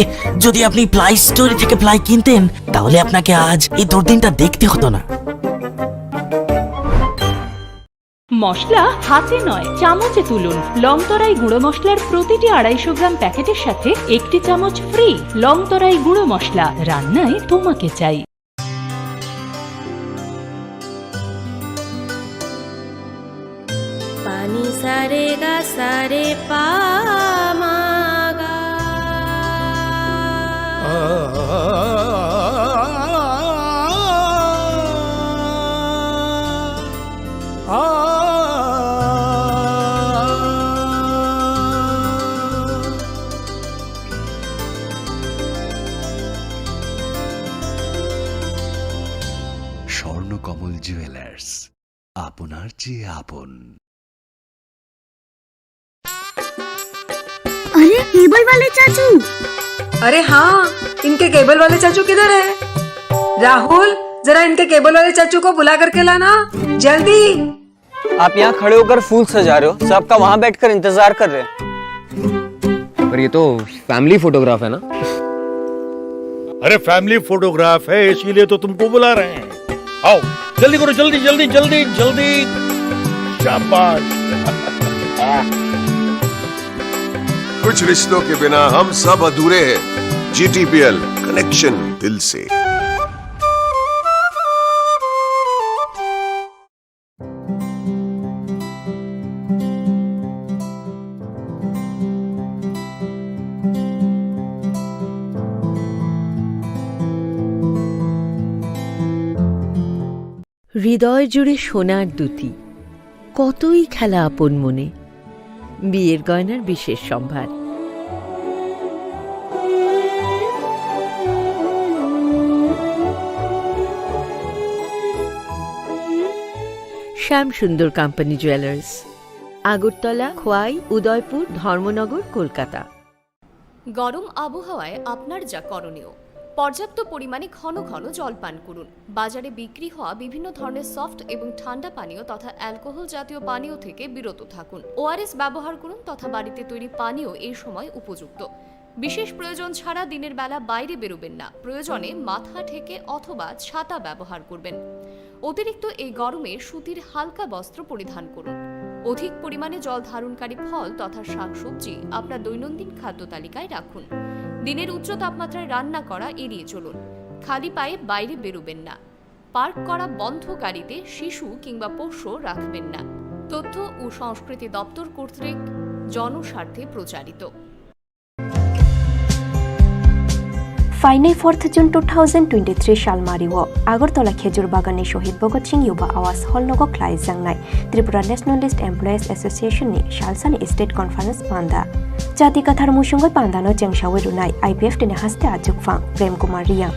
যদি আপনি প্লাই স্টোরি থেকে প্লাই কিনতেন তাহলে আপনাকে আজ এই দুর্দিনটা দেখতে হতো না। মশলা হাতে নয় চামচে তুলুন। লংতরাই গুঁড়ো মশলার প্রতিটি 250 গ্রাম প্যাকেটের সাথে 1টি চামচ ফ্রি। লংতরাই গুঁড়ো মশলা, রান্নায় তোমাকে চাই। पानी सारे गा सारे पा मा गा স্বর্ণকমল জুয়েলার্স, আপনার চেয়ে আপন। अरे केबल वाले चाचू। अरे हाँ, इनके केबल वाले चाचू किधर है? राहुल, जरा इनके केबल वाले चाचू को बुला करके लाना जल्दी। आप यहाँ खड़े होकर फूल सजा रहे हो, सबका वहाँ बैठकर इंतजार कर रहे हैं। पर ये तो फैमिली फोटोग्राफ है ना? अरे फैमिली फोटोग्राफ है, इसीलिए तो तुमको बुला रहे हैं। आओ जल्दी करो, जल्दी जल्दी जल्दी जल्दी। शाबाश। कुछ रिश्तों के बिना हम सब अधूरे हैं। GTPL, कनेक्शन दिल से। হৃদয় জুড়ে সোনার দুতি, কতই খেলা আপন মনে। বিয়ের গয়নার বিশেষ সম্ভার। Shyamsundar company jewellers, Agartala, Khowai, Udaipur, Dharmanagar, Kolkata. গরম আবহাওয়ায় আপনার যা করণীয়, পর্যাপ্ত পরিমাণে ঘন ঘন জল পান করুন। বাজারে বিক্রি হওয়া বিভিন্ন ধরনের সফট এবং ঠান্ডা পানীয় তথা অ্যালকোহল জাতীয় পানীয় থেকে বিরত থাকুন। ওআরএস ব্যবহার করুন তথা বাড়িতে তৈরি পানীয় এই সময় উপযুক্ত। বিশেষ প্রয়োজন ছাড়া দিনের বেলা বাইরে বেরোবেন না। প্রয়োজনে মাথা ঢেকে অথবা ছাতা ব্যবহার করবেন। অতিরিক্ত এই গরমে সুতির হালকা বস্ত্র পরিধান করুন। অধিক পরিমাণে জল ধারণকারী ফল তথা শাকসবজি আপনার দৈনন্দিন খাদ্য তালিকায় রাখুন। দিনের উচ্চ তাপমাত্রায় রান্না করা এড়িয়ে চলুন। খালি পায়ে বাইরে বেরোবেন না। পার্ক করা বন্ধ গাড়িতে শিশু কিংবা পোষ্য রাখবেন না। তথ্য ও সংস্কৃতি দপ্তর কর্তৃক জনস্বার্থে প্রচারিত। फाइनै 4 जुन 2023 साल मारिओ আগরতলা খেজুর বাগানে শহীদ ভগৎ সিং युवा आवास हल नगो क्लाइ जांगनाय त्रिपुरा नेशनलिस्ट एमप्लॉयज एसोसिएशन नि सालसानि स्टेट कॉन्फ्रेंस पांदा जाति कथार मुसुंगै पांदानो जेंसावै रुनाय आईपीएफ टिनि हास्ते आजुकफां प्रेम कुमार रियां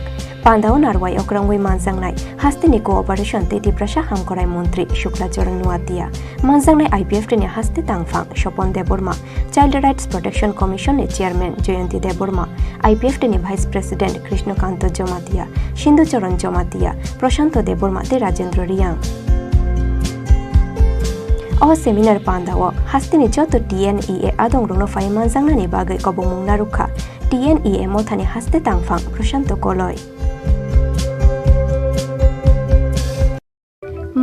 पांदाओ नारवाय अक्रंगै मानजांगनाय हास्तेनि कोअपारेशन तेति प्रशा हांकराय मंत्री शुक्लाचरण नुआतिया मानजांगनाय आईपीएफ टिनि हास्ते तांगफां Swapan Debbarma child rights protection commission नि चेयरमैन जयंती देबबर्मा आईपीएफ टिनि भाइस प्रेसिडेंट कृष्णकांत जमातिया सिंधुचरण जमातिया प्रशांत देबबर्मा ते राजेंद्र रियां अ सेमिनार पांदाओ हास्तेनि जत TNEA आदं रुनो फाय मानजांगनानि बागै कबमुंग नारुखा TNEA मोथानि हास्ते तांगफां प्रशांत कलय।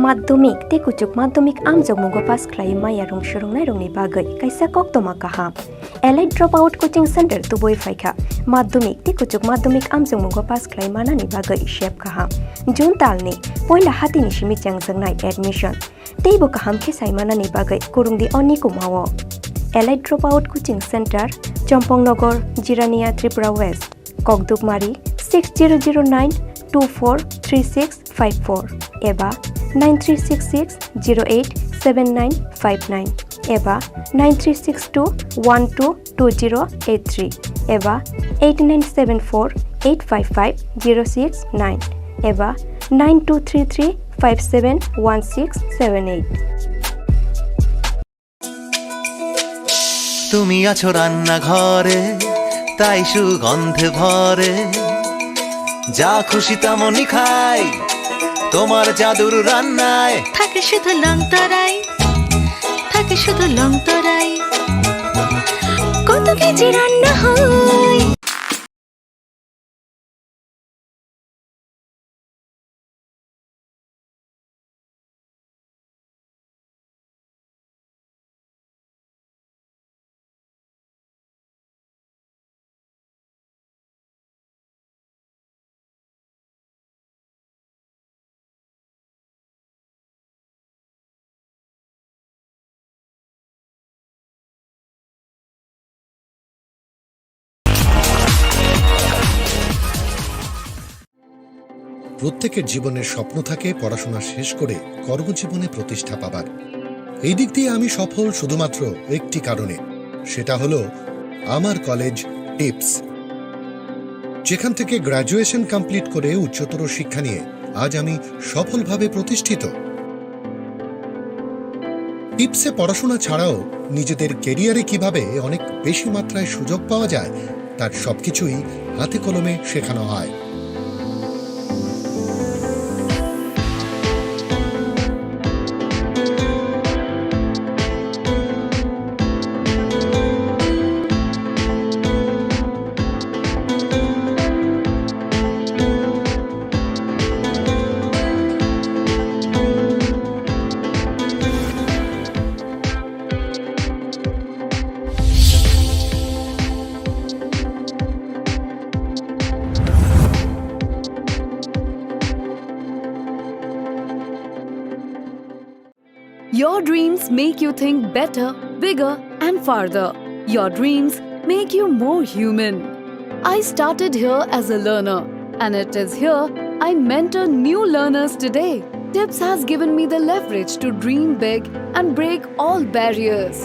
Maddomik te kuchuk maddomik amjok mugo pass khlai maya rong shorong rongni bagai kaisa koktoma kaham. Allied Dropout Coaching Center tuboi faikha. Maddomik te kuchuk maddomik amjok mugo pass khlai manani bagai shep kaham. June talni poila hatini shimi changjangnai admission. Teibo kaham ke saimanani bagai kurungdi oni kumawo. Allied Dropout Coaching Center, Chompongnogar, Jirania, Tripura West. Kokdukmari 6009243654 एबा 9366087959 एबा 9362122083 एबा 8974855069 एबा 9233571678 তুমি আছো রান্না ঘরে তাই সুগন্ধে ভরে যা খুশি তেমনই খাই তোমার জাদুর রান্নায় থাকে শুধু লংতরাই থাকে শুধু লংতরাই কত কেজি রান্না হয় প্রত্যেকের জীবনের স্বপ্ন থাকে পড়াশোনা শেষ করে কর্মজীবনে প্রতিষ্ঠা পাবার। এই দিক দিয়ে আমি সফল শুধুমাত্র একটি কারণে, সেটা হলো আমার কলেজ টিপস, যেখান থেকে গ্র্যাজুয়েশন কমপ্লিট করে উচ্চতর শিক্ষা নিয়ে আজ আমি সফলভাবে প্রতিষ্ঠিত। টিপসে পড়াশোনা ছাড়াও নিজেদের কেরিয়ারে কিভাবে অনেক বেশি মাত্রায় সুযোগ পাওয়া যায় তার সবকিছুই হাতে কলমে শেখানো হয়। Your dreams make you think better, bigger, and farther. Your dreams make you more human. I started here as a learner, and it is here I mentor new learners today. Tips has given me the leverage to dream big and break all barriers.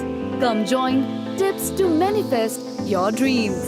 Come join Tips to manifest your dreams.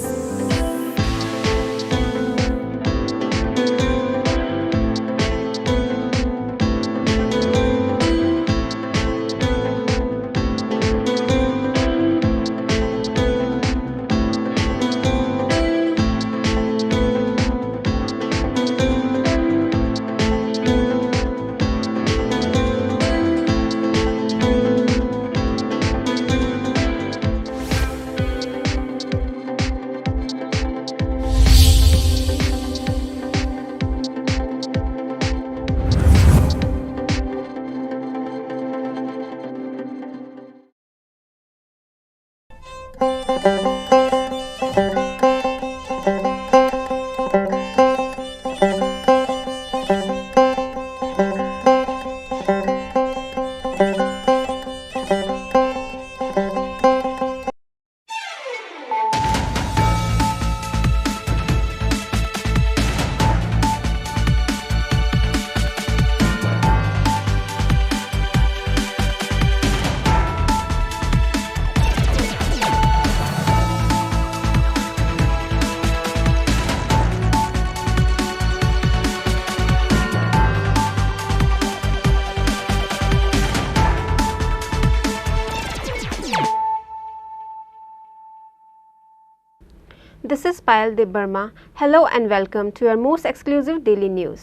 This is Payal Deb Burma. Hello and welcome to your most exclusive daily news.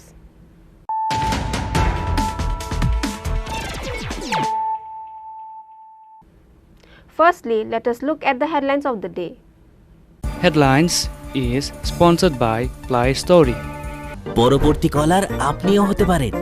Firstly, let us look at the headlines of the day. Headlines is sponsored by Play Story. পরবর্তী কলার আপনিও হতে পারেন।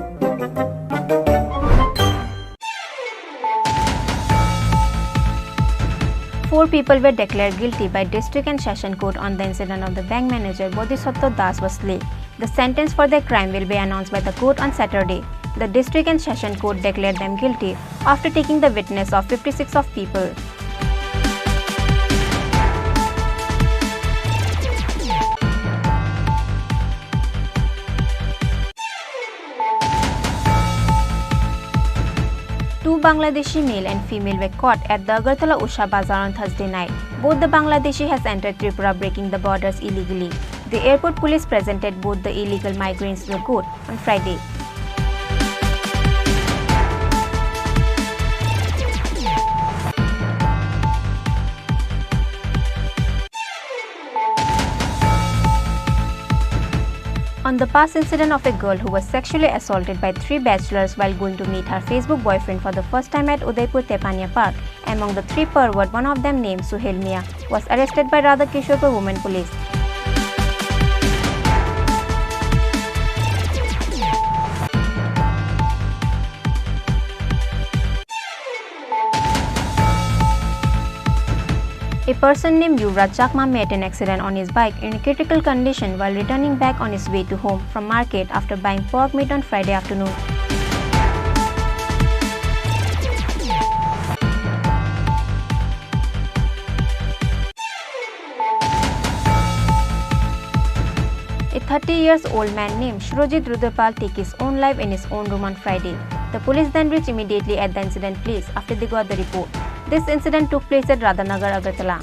4 people were declared guilty by District and Session Court on the incident of the bank manager Bodhisattva Das Vasle. The sentence for their crime will be announced by the court on Saturday. The District and Session Court declared them guilty after taking the witness of 56 of people. Two Bangladeshi male and female were caught at the Agartala Usha Bazaar on Thursday night. Both the Bangladeshi has entered Tripura breaking the borders illegally. The airport police presented both the illegal migrants to the court on Friday. On the past incident of a girl who was sexually assaulted by 3 bachelors while going to meet her Facebook boyfriend for the first time at Udaipur Tepania Park, among the 3 pervert, one of them named Suhail Mia, was arrested by Radha Kishorpur Women Police. A person named Yuvraj Chakma met an accident on his bike in a critical condition while returning back on his way to home from market after buying pork meat on Friday afternoon. A 30-year-old man named Shrojit Rudapal took his own life in his own room on Friday. The police then reached immediately at the incident place after they got the report. This incident took place at Radhanagar, Agartala.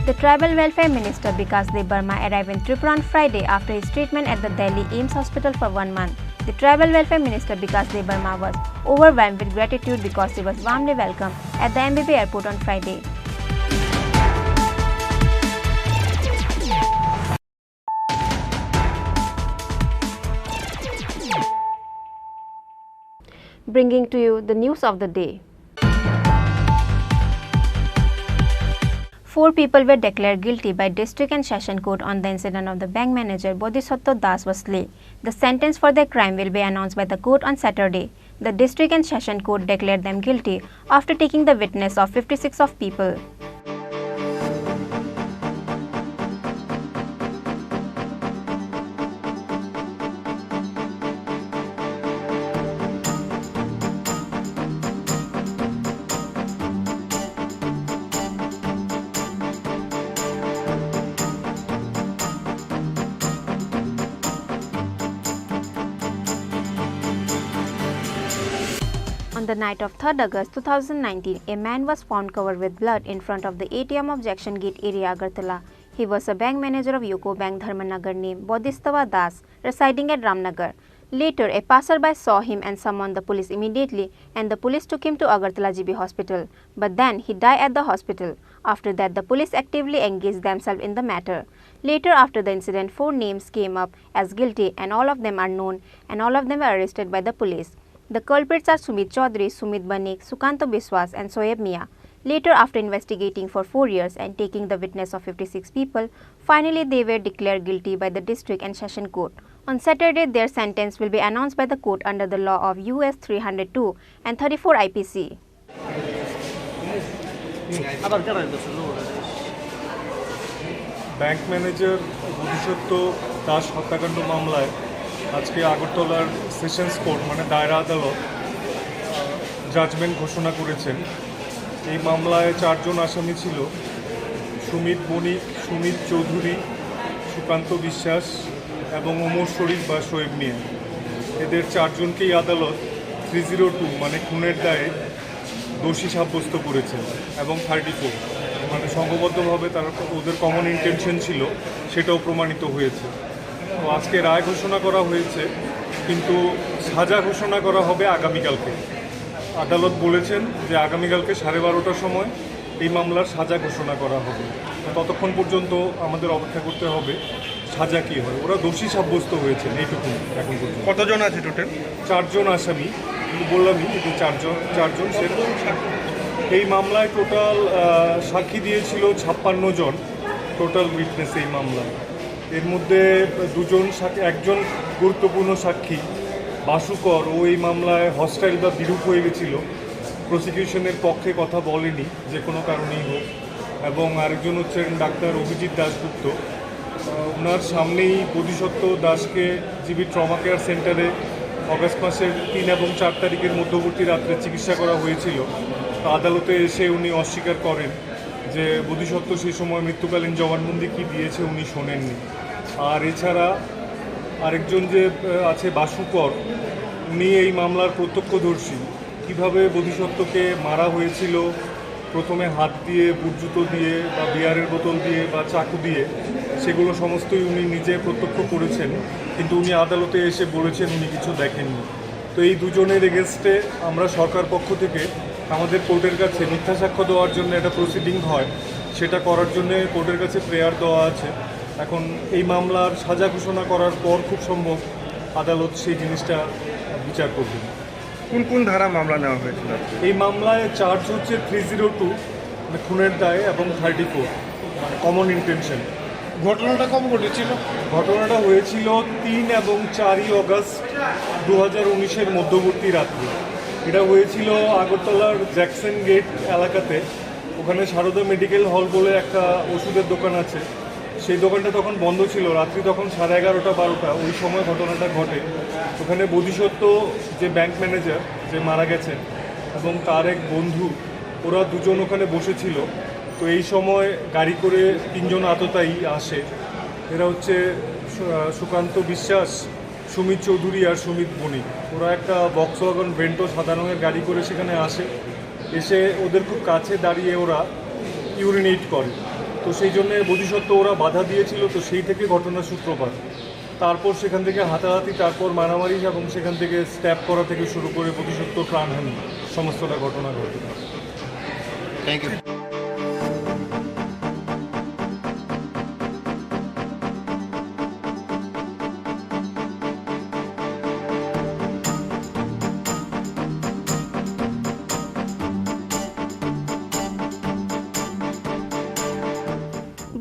The Tribal Welfare Minister Vikas Debarma arrived in Tripura on Friday after his treatment at the Delhi AIIMS hospital for 1 month. The Tribal Welfare Minister Vikas Debarma was overwhelmed with gratitude because he was warmly welcomed at the MBB airport on Friday. Bringing to you the news of the day. 4 people were declared guilty by District and Session Court on the incident of the bank manager Bodhisattva Das Vasle. The sentence for their crime will be announced by the court on Saturday. The District and Session Court declared them guilty after taking the witness of 56 of people. On the night of 3rd August 2019, a man was found covered with blood in front of the ATM of Junction Gate area, Agartala. He was a bank manager of UCO Bank Dharmanagar named Bodhisattva Das, residing at Ramnagar. Later, a passerby saw him and summoned the police immediately, and the police took him to Agartala GB hospital. But then he died at the hospital. After that, the police actively engaged themselves in the matter. Later, after the incident, 4 names came up as guilty, and all of them are known, and all of them were arrested by the police. The culprits are Sumit Chaudhary, Sumit Banik, Sukanto Biswas and Soeb Mia. Later, after investigating for 4 years and taking the witness of 56 people, finally they were declared guilty by the District and Session Court. On Saturday, their sentence will be announced by the court under the law of US 302 and 34 IPC. Bank manager বোধিসত্ত্ব দাস হত্যাকাণ্ড মামলায় আজকে আগরতলার sessions court মানে দায়রা আদালত judgement ঘোষণা করেছেন। এই মামলায় 4 জন আসামি ছিল, সুমিত বণিক, সুমিত চৌধুরী, সুকান্ত বিশ্বাস এবং ওমর শরীফ বা শোয়েব মিয়া। এদের 4 জনকেই আদালত 302 মানে খুনের দায়ে দোষী সাব্যস্ত করেছেন এবং 34 মানে সংঘবদ্ধভাবে তারা ওদের কমন ইন্টেনশন ছিল সেটাও প্রমাণিত হয়েছে। তো আজকে রায় ঘোষণা করা হয়েছে, কিন্তু সাজা ঘোষণা করা হবে আগামীকালকে। আদালত বলেছেন যে আগামীকালকে 12:30টার সময় এই মামলার সাজা ঘোষণা করা হবে। ততক্ষণ পর্যন্ত আমাদের অপেক্ষা করতে হবে সাজা কী হয়। ওরা দোষী সাব্যস্ত হয়েছেন এইটুকু এখন পর্যন্ত। কতজন আছে টোটাল? 4 জন আসামি, কিন্তু বললামই যে 4 জন এই মামলায় টোটাল সাক্ষী দিয়েছিল 56 জন টোটাল উইটনেস এই মামলায়। এর মধ্যে একজন গুরুত্বপূর্ণ সাক্ষী বাসুকর ও এই মামলায় হস্টাইল বা বিরূপ হয়ে গেছিল, প্রসিকিউশনের পক্ষে কথা বলেনি যে কোনো কারণেই হোক। এবং আরেকজন হচ্ছেন ডাক্তার অভিজিৎ দাশগুপ্ত, ওনার সামনেই বোধিসত্ত্ব দাসকে জিবি ট্রমা কেয়ার সেন্টারে অগাস্ট মাসের 3 এবং 4 তারিখের মধ্যবর্তী রাত্রে চিকিৎসা করা হয়েছিল। আদালতে এসে উনি অস্বীকার করেন যে বোধিসত্ত্ব সেই সময় মৃত্যুকালীন জবানবন্দি কী দিয়েছে উনি শোনেননি। আর এছাড়া আরেকজন যে আছে বাসুকর, উনি এই মামলার প্রত্যক্ষদর্শী। কীভাবে বোধিসত্ত্বকে মারা হয়েছিল, প্রথমে হাত দিয়ে, বুট জুতো দিয়ে বা বিয়ারের বোতল দিয়ে বা চাকু দিয়ে, সেগুলো সমস্তই উনি নিজে প্রত্যক্ষ করেছেন, কিন্তু উনি আদালতে এসে বলেছেন উনি কিছু দেখেননি। তো এই দুজনের এগেনস্টে আমরা সরকার পক্ষ থেকে আমাদের কোর্টের কাছে মিথ্যা সাক্ষ্য দেওয়ার জন্য একটা প্রসিডিং হয়, সেটা করার জন্য কোর্টের কাছে প্রেয়ার দেওয়া আছে। এখন এই মামলার সাজা ঘোষণা করার পর খুব সম্ভব আদালত সেই জিনিসটা বিচার করবেন। কোন কোন ধারা মামলা নেওয়া হয়েছিল? এই মামলায় চার্জ হচ্ছে 302 মানে খুনের দায় এবং 34 মানে কমন ইন্টেনশন। ঘটনাটা কবে ঘটেছিল? ঘটনাটা হয়েছিল 3 এবং 4 অগস্ট 2019-এর মধ্যবর্তী রাত্রে। এটা হয়েছিল আগরতলার জ্যাকসন গেট এলাকাতে। ওখানে সারদা মেডিকেল হল বলে একটা ওষুধের দোকান আছে, সেই দোকানটা তখন বন্ধ ছিল, রাত্রি তখন 11:30-12টা, ওই সময় ঘটনাটা ঘটে। ওখানে বোধিসত্ত্ব যে ব্যাংক ম্যানেজার যে মারা গেছেন এবং তার এক বন্ধু, ওরা দুজন ওখানে বসেছিল। তো এই সময় গাড়ি করে 3 জন আততায়ী আসে। এরা হচ্ছে সুকান্ত বিশ্বাস, সুমিত চৌধুরী আর সুমিত বণিক। ওরা একটা ভক্সওয়াগন ভেন্টো সাদা রঙের গাড়ি করে সেখানে আসে। এসে ওদের খুব কাছে দাঁড়িয়ে ওরা ইউরিনেট করে। তো সেই জন্যে বোধিসত্ত্ব ওরা বাধা দিয়েছিল, তো সেই থেকে ঘটনার সূত্রপাত। তারপর সেখান থেকে হাতাহাতি, তারপর মারামারি এবং সেখান থেকে স্ট্যাপ করা থেকে শুরু করে বোধিসত্ত্ব প্রাণহানি, সমস্তটা ঘটনা ঘটে। Thank you.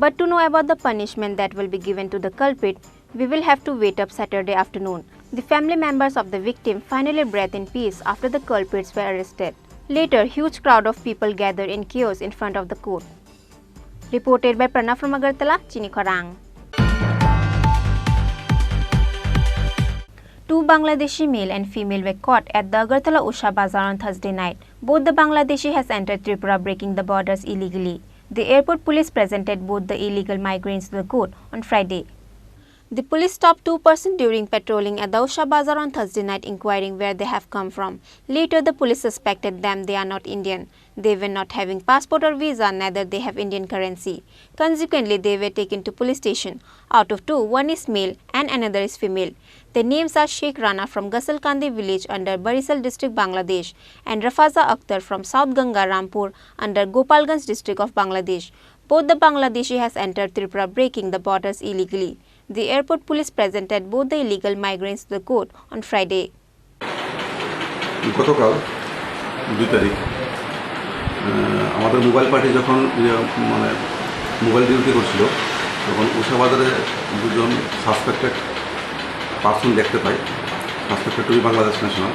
But to know about the punishment that will be given to the culprit, we will have to wait up Saturday afternoon. The family members of the victim finally breathed in peace after the culprits were arrested. Later, huge crowd of people gathered in chaos in front of the court. Reported by Pranav from Agartala, Chini Khorang. 2 Bangladeshi male and female were caught at the Agartala Usha Bazaar on Thursday night. Both the Bangladeshi has entered Tripura breaking the borders illegally. The airport police presented both the illegal migrants to the court on Friday. The police stopped 2 persons during patrolling at the Usha Bazaar on Thursday night, inquiring where they have come from. Later, the police suspected them they are not Indian. They were not having passport or visa, neither they have Indian currency. Consequently, they were taken to police station. Out of 2, one is male and another is female. Their names are Sheikh Rana from Gasalkandi village under Barisal district, Bangladesh, and Rafaza Akhtar from South Ganga Rampur under Gopalganj district of Bangladesh. Both the Bangladeshi has entered Tripura breaking the borders illegally. The airport police presented both the illegal migrants to the court on Friday. গতকাল 2 তারিখ আমাদের mobile party যখন মানে mobile duty করছিল, তখন উষা বাজারে 2 জন suspected person দেখতে পাই। Suspected to Bangladesh national.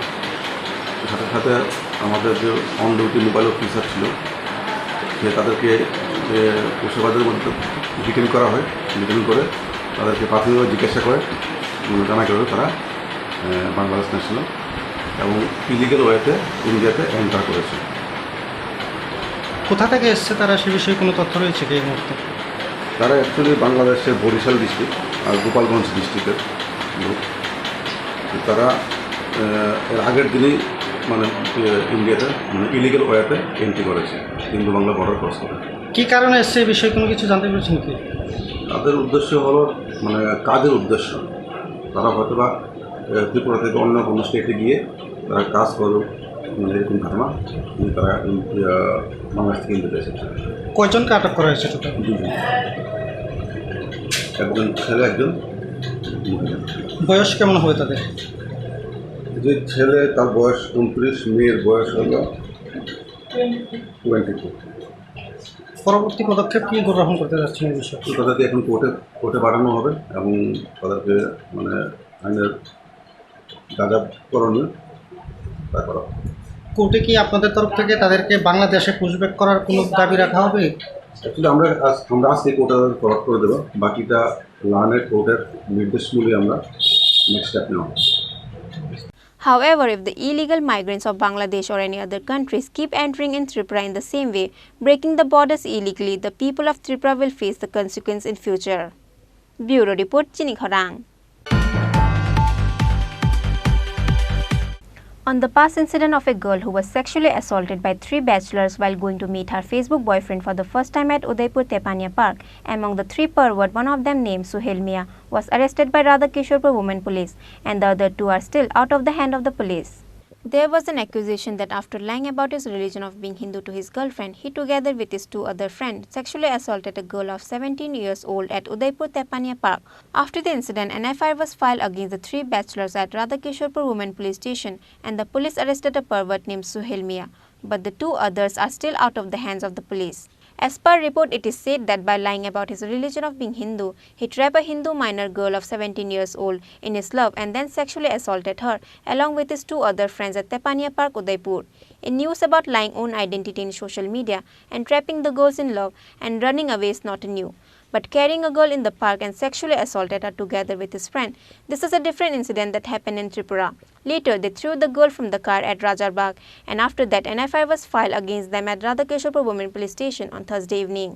সাথে সাথে আমাদের যে অন ডিউটি মোবাইল অফিসার ছিল, সে তাদেরকে উষা বাজারের মধ্যে ডিটেন করা হয়। ডিটেন করে তাদেরকে প্রাথমিকভাবে জিজ্ঞাসা করে জানা গেল তারা বাংলাদেশ ন্যাশনাল এবং ইলিগাল ওয়েতে ইন্ডিয়াতে এন্টার করেছে। কোথা থেকে এসছে তারা, সে বিষয়ে কোনো তথ্য রয়েছে কি এই মুহূর্তে? তারা অ্যাকচুয়ালি বাংলাদেশের বরিশাল ডিস্ট্রিক্ট আর গোপালগঞ্জ ডিস্ট্রিক্টের লোক। তারা এর আগের দিনই মানে ইন্ডিয়াতে মানে ইলিগাল ওয়েতে এন্ট্রি করেছে, হিন্দু বাংলা বর্ডার ক্রস করে। কী কারণে এসছে এই বিষয়ে কোনো কিছু জানতে পেরেছেন কি? তাদের উদ্দেশ্য হলো মানে কাজের উদ্দেশ্য। তারা হয়তো বা ত্রিপুরা থেকে অন্য কোনো স্টেটে গিয়ে তারা কাজ করুক, এরকম ধারণা তারা বাংলাদেশ থেকে ইন্ডিয়াতে এসেছে। কয়জনকে আটক করা হয়েছে টোটাল? 2 জন, একজন ছেলে একজন। বয়স কেমন হবে তাদের? যে ছেলে তার বয়স 29, মেয়ের বয়স হলো 22। পরবর্তী পদক্ষেপ কি গ্রহণ করতে যাচ্ছেন এই বিষয়ে? তাদেরকে এখন কোর্টে পাঠানো হবে এবং তাদেরকে মানে আইনের যা যা করণীয় তা করা হবে। কোর্টে কি আপনাদের তরফ থেকে তাদেরকে বাংলাদেশে পুশব্যাক করার কোনো দাবি রাখা হবে? অ্যাকচুয়ালি আমরা আজকে কোর্টে ফরওয়ার্ড করে দেবো, বাকিটা লার্নের কোর্টের নির্দেশ মূলে আমরা নেক্সট স্টেপ নেওয়া। However, if the illegal migrants of Bangladesh or any other countries keep entering in Tripura in the same way, breaking the borders illegally, the people of Tripura will face the consequence in future. Bureau Report, Chini Khorang. On the past incident of a girl who was sexually assaulted by 3 bachelors while going to meet her Facebook boyfriend for the first time at Udaipur Tepania Park, among the 3 pervert, one of them named Suhail Mia was arrested by Radhakishorpur Women Police, and the other 2 are still out of the hand of the police. There was an accusation that after lying about his religion of being Hindu to his girlfriend, he together with his 2 other friends sexually assaulted a girl of 17 years old at Udaipur Tepania Park. After the incident, an FIR was filed against the 3 bachelors at Radhakishorpur Women Police Station, and the police arrested a pervert named Suhail Mia, but the 2 others are still out of the hands of the police. As per report, it is said that by lying about his religion of being Hindu, he trapped a Hindu minor girl of 17 years old in his love and then sexually assaulted her along with his 2 other friends at Tepania Park, Udaipur. In news about lying own identity in social media and trapping the girls in love and running away is not new. But carrying a girl in the park and sexually assaulted her together with his friend, this is a different incident that happened in Tripura. Later, they threw the girl from the car at Rajarbagh, and after that, an FIR was filed against them at Radhakishorpur Women Police Station on Thursday evening.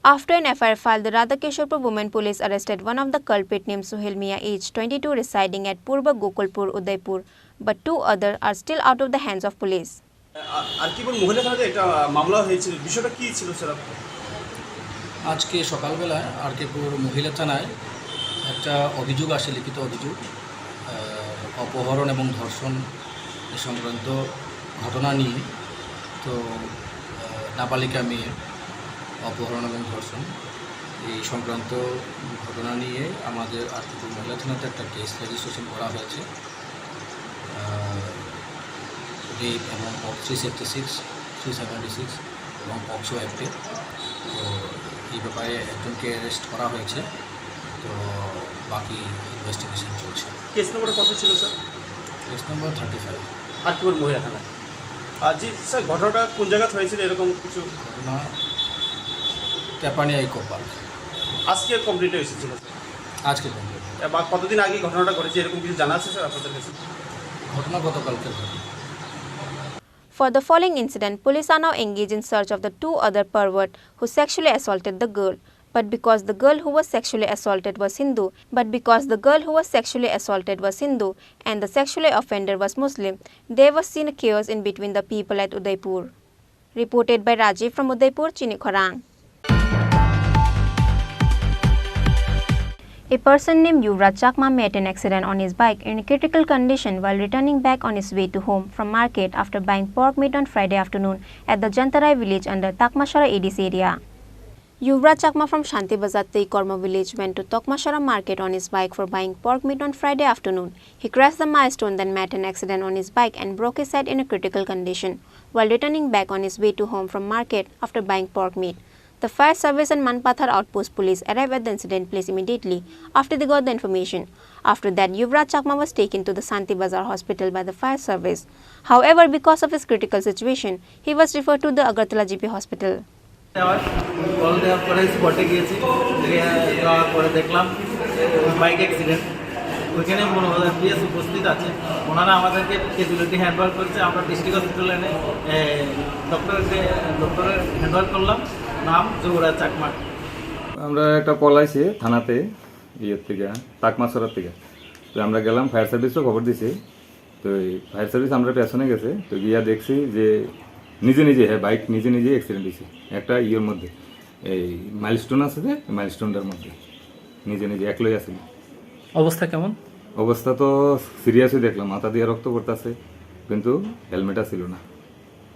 After an FIR filed, the Radhakishorpur Women Police arrested one of the culprit named Suhail Mia, aged 22, residing at Purba Gokulpur, Udaipur, but 2 others are still out of the hands of police. আজকে সকালবেলায় আরকেপুর মহিলা থানায় একটা অভিযোগ আসে, লিখিত অভিযোগ অপহরণ এবং ধর্ষণ সংক্রান্ত ঘটনা নিয়ে। তো নাবালিকা মেয়ে অপহরণ এবং ধর্ষণ এই সংক্রান্ত ঘটনা নিয়ে আমাদের আরকেপুর মহিলা থানাতে একটা কেস রেজিস্ট্রেশন করা হয়েছে রেপ এবং 376, 376 এবং পক্সো অ্যাক্টে। তো এই ব্যাপারে একজনকে অ্যারেস্ট করা হয়েছে, তো বাকি ইনভেস্টিগেশন চলছে। কেস নম্বর কত ছিল স্যার? কেস নম্বর 35 আরকেপুর মহিলা থানায়। জি স্যার, ঘটনাটা কোন জায়গায় হয়েছিল এরকম কিছু? ঘটনা তেপানিয়া ইকো পার্ক। আজকে কমপ্লিট হয়েছিল আজকে কমপ্লিট। বা কতদিন আগে ঘটনাটা ঘটেছে এরকম কিছু জানা আছে স্যার আপনাদের কাছে? ঘটনা গতকালকে ঘটে। For the following incident, police are now engaged in search of the 2 other perverts who sexually assaulted the girl. But because the girl who was sexually assaulted was Hindu, and the sexually offender was Muslim, there was seen chaos in between the people at Udaipur. Reported by Rajiv from Udaipur, Chini Khorang. A person named Yuvraj Chakma met an accident on his bike in a critical condition while returning back on his way to home from market after buying pork meat on Friday afternoon at the Jantarai village under Takmashara ADC area. Yuvraj Chakma from Shanti Bazar Teikorma village went to Tokmashara market on his bike for buying pork meat on Friday afternoon. He crashed the milestone, then met an accident on his bike and broke his head in a critical condition while returning back on his way to home from market after buying pork meat. The fire service and Manpathar outpost police arrived at the incident place immediately after they got the information. After that, Yuvraj Chakma was taken to the Shanti Bazar hospital by the fire service. However, because of his critical situation, he was referred to the Agartala GP hospital. Call দেওয়ার পরে স্পটে গিয়েছি, যাওয়ার পরে দেখলাম bike accident. ওইখানে PS উপস্থিত আছে, ওনারা আমাদেরকে ক্যাজুয়ালিটি হ্যান্ডওভার করছে। আমরা ডিস্ট্রিক্ট হসপিটালে এনে ডক্টরের হ্যান্ডওভার করলাম। নাম যুবরাজ চাকমা। আমরা একটা কল আইছে থানাতে ইয়ের থেকে তাকমাছড়ার থেকে, তো আমরা গেলাম, ফায়ার সার্ভিসও খবর দিছে। তো ফায়ার সার্ভিস আমরা পেছনে গেছে, তো গিয়া দেখছি যে নিজে নিজে বাইক নিজে নিজে অ্যাক্সিডেন্ট হয়েছে একটা ইয়ের মধ্যে, এই মাইলস্টোন আছে যে মাইলস্টোনটার মধ্যে নিজে নিজে একলাই আছে। অবস্থা কেমন? অবস্থা তো সিরিয়াসই দেখলাম, মাথা দিয়ে রক্ত পড়তেছে, কিন্তু হেলমেটটা ছিল না।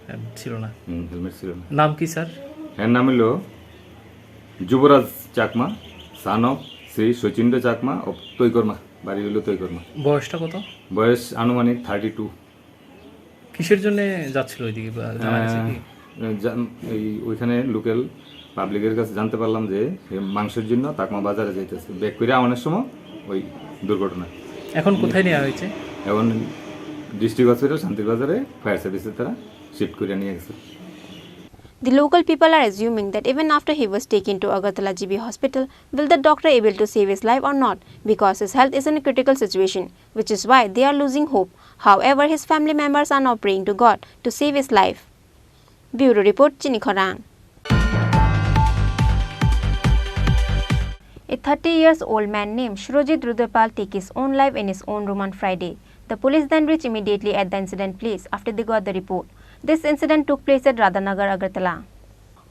হেলমেট ছিল না। নাম কি স্যার? এর নাম হলো যুবরাজ চাকমা, সান অফ শ্রী শচীন্দ্র চাকমা ও তৈকর্মা, বাড়ি হলো তৈকর্মা। বয়সটা কত? বয়স আনুমানিক 32। কিসের জন্য যাচ্ছিল ওইদিকে? ওইখানে লোকাল পাবলিকের কাছে জানতে পারলাম যে মাংসের জন্য তাকমা বাজারে যাইতেছে, ব্যাক করে আমাদের সময় ওই দুর্ঘটনা। এখন কোথায় নেওয়া হয়েছে? এখন ডিস্ট্রিক্ট হসপিটাল শান্তিবাজারে ফায়ার সার্ভিসের তারা শিফট করে নিয়ে গেছে। The local people are assuming that even after he was taken to Agartala GB hospital, will the doctor able to save his life or not, because his health is in a critical situation, which is why they are losing hope. However, his family members are now praying to God to save his life. Bureau Report, Chini Khorang. A 30-year-old man named Surojit Rudrapal took his own life in his own room on Friday. The police then reached immediately at the incident place after they got the report. This incident took place at Radhanagar, Agartala.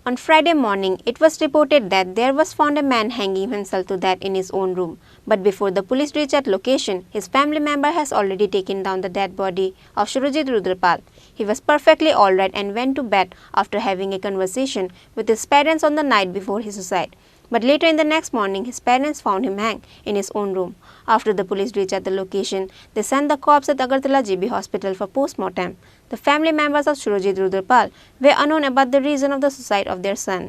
On Friday morning, it was reported that there was found a man hanging himself to death in his own room. But before the police reached at location, his family member has already taken down the dead body of Surojit Rudrapal. He was perfectly alright and went to bed after having a conversation with his parents on the night before his suicide. But later in the next morning, his parents found him hanged in his own room. After the police reached at the location, they sent the corpse at Agartala GB hospital for post-mortem. The family members of Surojit Rudrapal were unknown about the reason of the suicide of their son.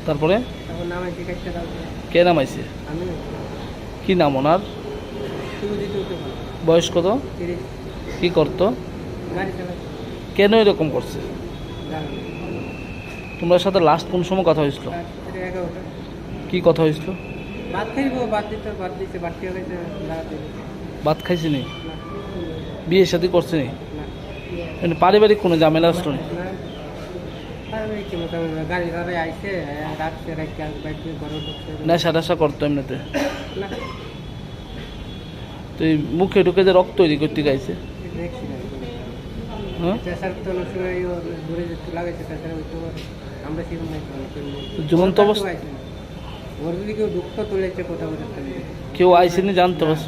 তারপরে কে নাম আইছে? কি নাম ওনার? বয়স কত? কি করতো? কেন এরকম করছে? তোমার সাথে লাস্ট কোন সময় কথা হয়েছিল? কি কথা হয়েছিল? ভাত খাইছি নি? বিয়ে শাদী করছে নি? পারিবারিক কোনো ঝামেলা আসলো না? নেশা টেশা করতো এমনিতে? তো মুখে ঢুকে যে রক্ত তৈরি করতে গাইছে, ঝুলন্ত অবস্থা কেউ আইসেনি জানতে পারছ?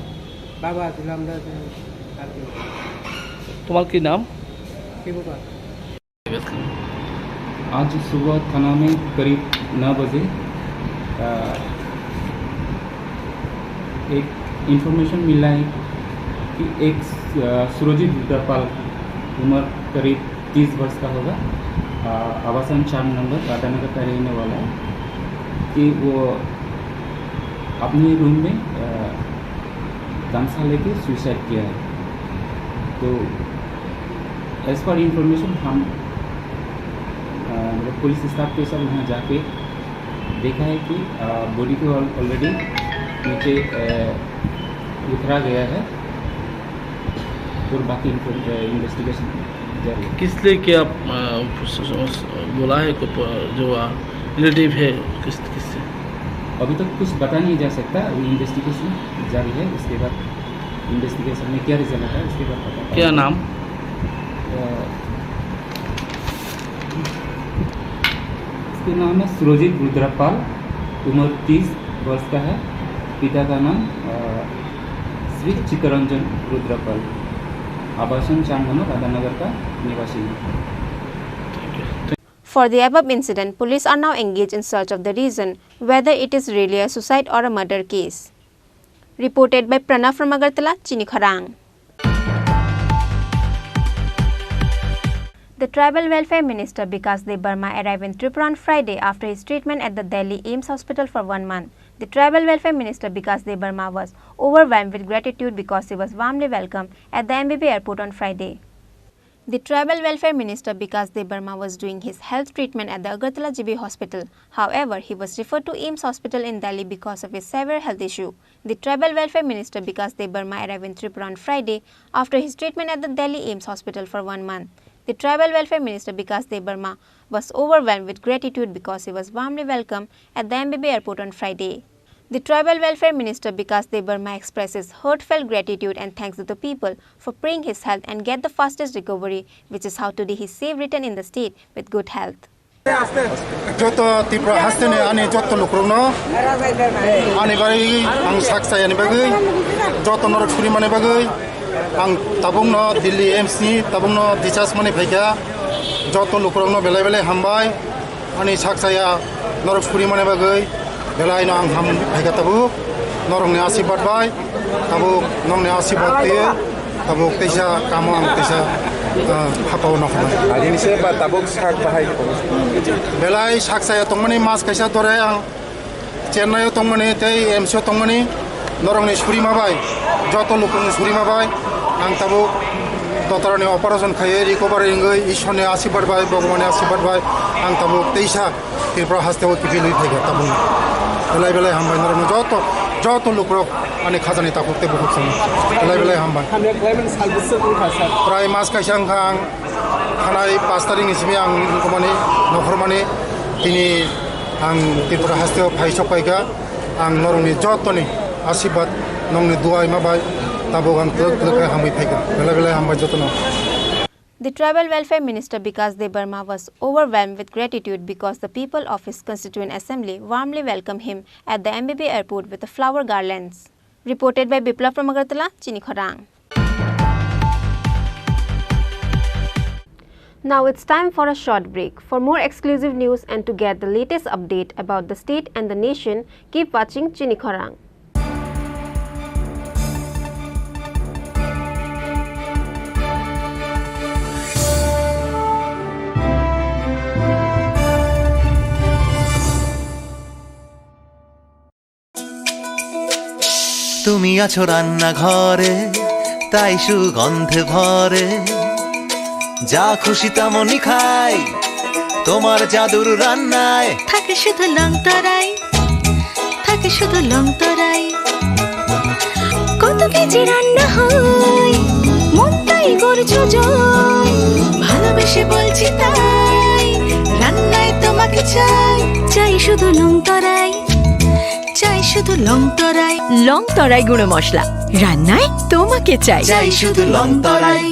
তোমার কি নাম? आज सुबह थाना में करीब 9 बजे एक इंफॉर्मेशन मिला है कि एक सुरजीत रुद्रपाल उम्र करीब 30 वर्ष का होगा, आवासन 4 नंबर राधानगर का रहने वाला है, कि वो अपने रूम में तमसा लेके सुसाइड किया है। तो एज पर इंफॉर्मेशन हम पुलिस स्टाफ के सब वहाँ जाके देखा है कि बॉडी को ऑलरेडी नीचे उतरा गया है और बाकी इन्वेस्टिगेशन जारी है। किस लिए क्या बोला है जो रिलेटिव है किससे? अभी तक कुछ बता नहीं जा सकता, इन्वेस्टिगेशन जारी है। उसके बाद इन्वेस्टिगेशन में क्या रिजल्ट आता है उसके बाद पता। क्या नाम? इसका नाम है सुरजीत रुद्रपाल, उम्र 30 वर्ष का है। पिता का नाम श्री चित्तरंजन रुद्रपाल, आवासन 4 नंबर राधानगर का निवासी है। For the above incident, police are now engaged in search of the reason whether it is really a suicide or a murder case. Reported by Pranav from Agartala, Chini Khorang. The Tribal Welfare Minister Vikas Debarma arrived in Tripura on Friday after his treatment at the Delhi AIIMS hospital for 1 month. The Tribal Welfare Minister Vikas Debarma was overwhelmed with gratitude because he was warmly welcomed at the MBB airport on Friday. The Tribal Welfare Minister Vikas Debarma was doing his health treatment at the Agartala GB hospital. However, he was referred to AIIMS hospital in Delhi because of a severe health issue. The Tribal Welfare Minister Vikas Debarma arrived in Tripura on Friday after his treatment at the Delhi AIIMS hospital for 1 month. The Tribal Welfare Minister Vikas Debarma was overwhelmed with gratitude because he was warmly welcomed at the MBB airport on Friday. The Tribal Welfare Minister Vikas Debarma expresses heartfelt gratitude and thanks to the people for praying his health and get the fastest recovery, which is how today he safe returned in the state with good health. যত তীব্র হাসতেনে আনি যত লোকরনো আনি by আং সাকসায়ানি বাগৈ যত নরক ছুরি মানে বাগৈ आं ताबुंनो दिल्ली एम्स नि ताबुंनो डिचार्ज माने फैखा जत लोकरनो बेलाय बेलाय हामबाय आंनि साकसाया नरक छुरि माने बागै बेलायनो आं हाम फैखा ताबु नरकनि आशीर्बाद bye tabuk nong ne asibat te tabuk teisa kamo ang teisa hapau nok hari ini siapa tabuk sak bahai belai saksaya tongmani mas kaisa dore ang Chennai tongmani tei MCO tongmani norong ni suri mabai joto lukung suri mabai ang tabuk dotorani operation khaye recovery ngai ishone asibat bai bogmani asibat bai ang tabuk teisa Tripura haste ki bilui thega tabuk belai hambai norong joto lukrok ani khazani takukte बहुत समय belai hambai prai mas kaisang khang khanai 5 tarik ni simi ang komani nokhormani tini ang Tripura haste phaisok paika ang norongni jotoni asibat nongni duai mabai tabuk ang tlek hambai phaika belai hambai jotono. The Tribal Welfare Minister Bikas Debarma was overwhelmed with gratitude because the people of his constituent assembly warmly welcomed him at the MBB airport with the flower garlands. Reported by Biplav from Agartala, Chini Khorang. Now it's time for a short break. For more exclusive news and to get the latest update about the state and the nation, keep watching Chini Khorang. তুমি আছো রান্না ঘরে তাই সুগন্ধে ভরে যা খুশি তেমনই খাই তোমার জাদুর রান্নায় থাকে শুধু লং তরাই থাকে শুধু লং তরাই কত কেজি রান্না হয় মন তাই করছো জয় ভালোবেসে বলছি তাই রান্নায় তোমাকে চাই চাই শুধু লং তরাই চাই শুধু লং তরাই গুঁড়ো মশলা রান্নায় তোমাকে চাই চাই শুধু long Terai.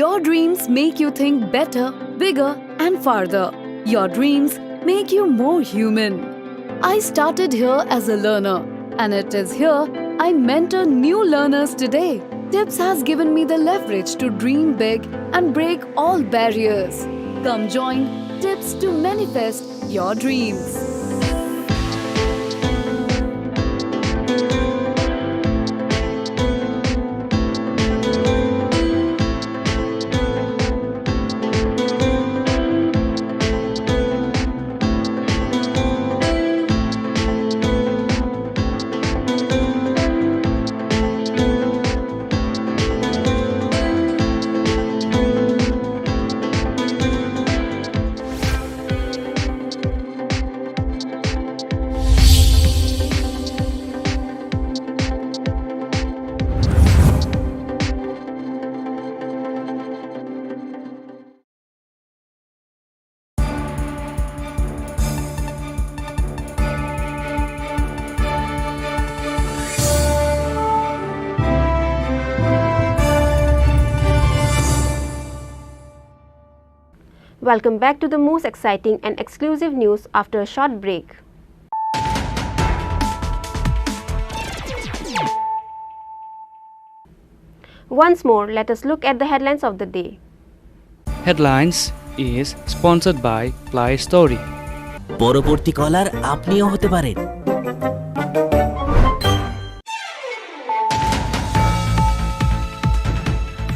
Your dreams make you think better, bigger, and farther. Your dreams make you more human. I started here as a learner, and it is here I mentor new learners today. TIPS has given me the leverage to dream big and break all barriers. Come join TIPS to manifest your dreams. Welcome back to the most exciting and exclusive news after a short break. Once more, let us look at the headlines of the day. Headlines is sponsored by Ply Story. পরবর্তী কলার আপনিও হতে পারেন।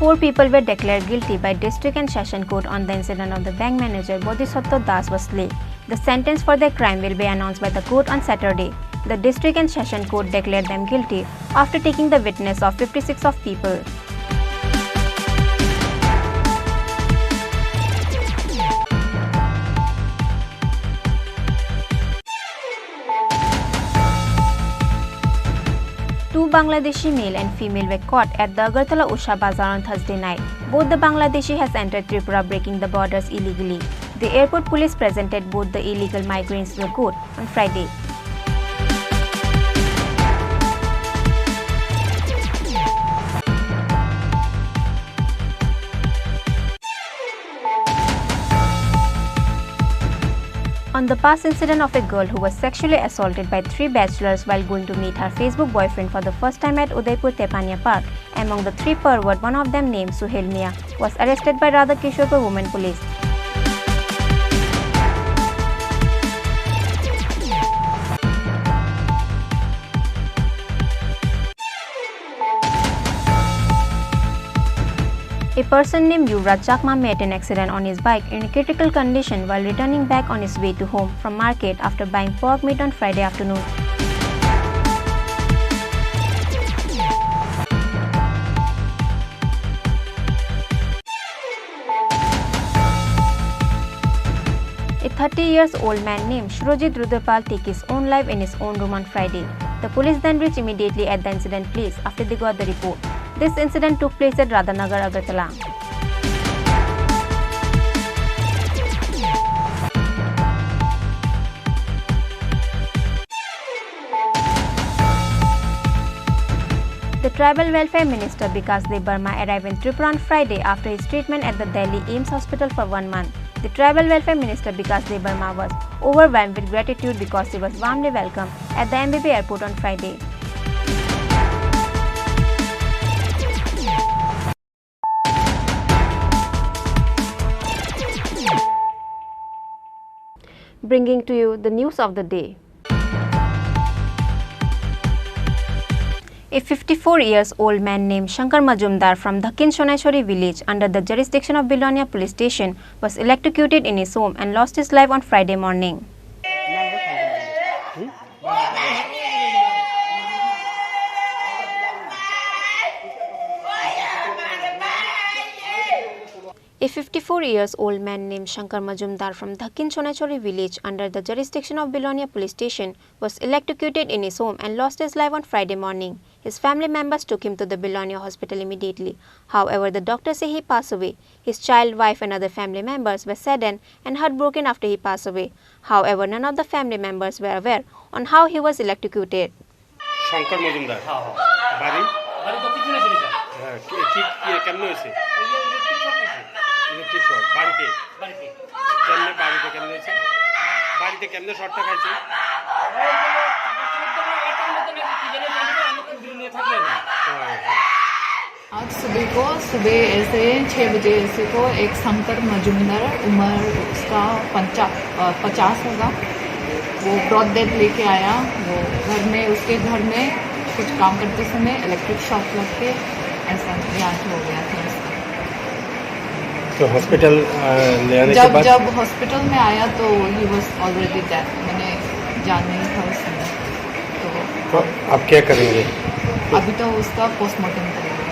Four people were declared guilty by District and Session Court on the incident of the bank manager Bodhisattva Das was late. The sentence for their crime will be announced by the court on Saturday. The District and Session Court declared them guilty after taking the witness of 56 of people. Two Bangladeshi male and female were caught at the Agartala Usha Bazaar on Thursday night. Both the Bangladeshi has entered Tripura breaking the borders illegally. The airport police presented both the illegal migrants to the court on Friday. On the past incident of a girl who was sexually assaulted by 3 bachelors while going to meet her Facebook boyfriend for the first time at Udaipur Tepania Park, among the 3 pervert, one of them named Suhail Mia, was arrested by Radha Kishorpur Women Police. A person named Yuvraj Chakma met an accident on his bike in a critical condition while returning back on his way to home from market after buying pork meat on Friday afternoon. A 30-year-old man named Surojit Rudapal took his own life in his own room on Friday. The police then reached immediately at the incident place after they got the report. This incident took place at Radhanagar, Agartala. The Tribal Welfare Minister Vikas Debarma arrived in Tripura on Friday after his treatment at the Delhi AIIMS hospital for 1 month. The Tribal Welfare Minister Vikas Debarma was overwhelmed with gratitude because he was warmly welcomed at the MBB airport on Friday. Bringing to you the news of the day. A 54-year-old man named Shankar Majumdar from Dhakin Shoneshwari village under the jurisdiction of Bilonia police station was electrocuted in his home and lost his life on Friday morning. A 54-year-old man named Shankar Majumdar from Dhakin Shoneshwari village under the jurisdiction of Bilonia police station was electrocuted in his home and lost his life on Friday morning. His family members took him to the Bilonia hospital immediately. However, the doctors say he passed away. His child, wife and other family members were saddened and heartbroken after he passed away. However, none of the family members were aware on how he was electrocuted. Shankar Majumdar. Bari? Bari to kitne chale ja? ঠিক কেমনে হইছে? Electric short বাড়িতে কেমনে বাড়িতে কেমনে হয়েছে বাড়িতে কেমনে শর্টটা খাইছে आज सुबह ऐसे 6 बजे ऐसे को एक शंकर मजुमदार उम्र उसका 50 होगा वो ब्रॉड डेथ लेके आया वो उसके घर में कुछ काम करते समय इलेक्ट्रिक शॉक लग के ऐसा जांच हो गया था इसका। तो हॉस्पिटल ले आने के बाद जब हॉस्पिटल में आया तो ही वाज ऑलरेडी डेड मैंने जान नहीं था उसमें तो आप क्या करेंगे अभी तो उसका पोस्टमार्टम करेंगे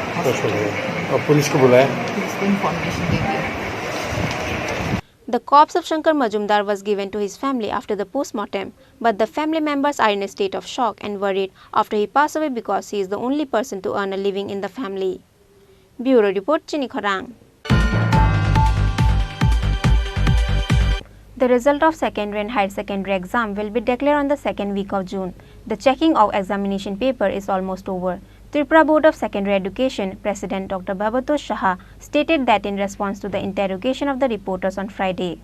और पुलिस को बुलाया पुलिस को इन्फॉर्मेशन दे दिया। The corpse of Shankar Majumdar was given to his family after the postmortem, but the family members are in a state of shock and worried after he passed away because he is the only person to earn a living in the family. Bureau Report, Chini Khorang. The result of secondary and higher secondary exam will be declared on the second week of June. The checking of examination paper is almost over. Tripura Board of Secondary Education President Dr. Bhabatosh Saha stated that in response to the interrogation of the reporters on Friday.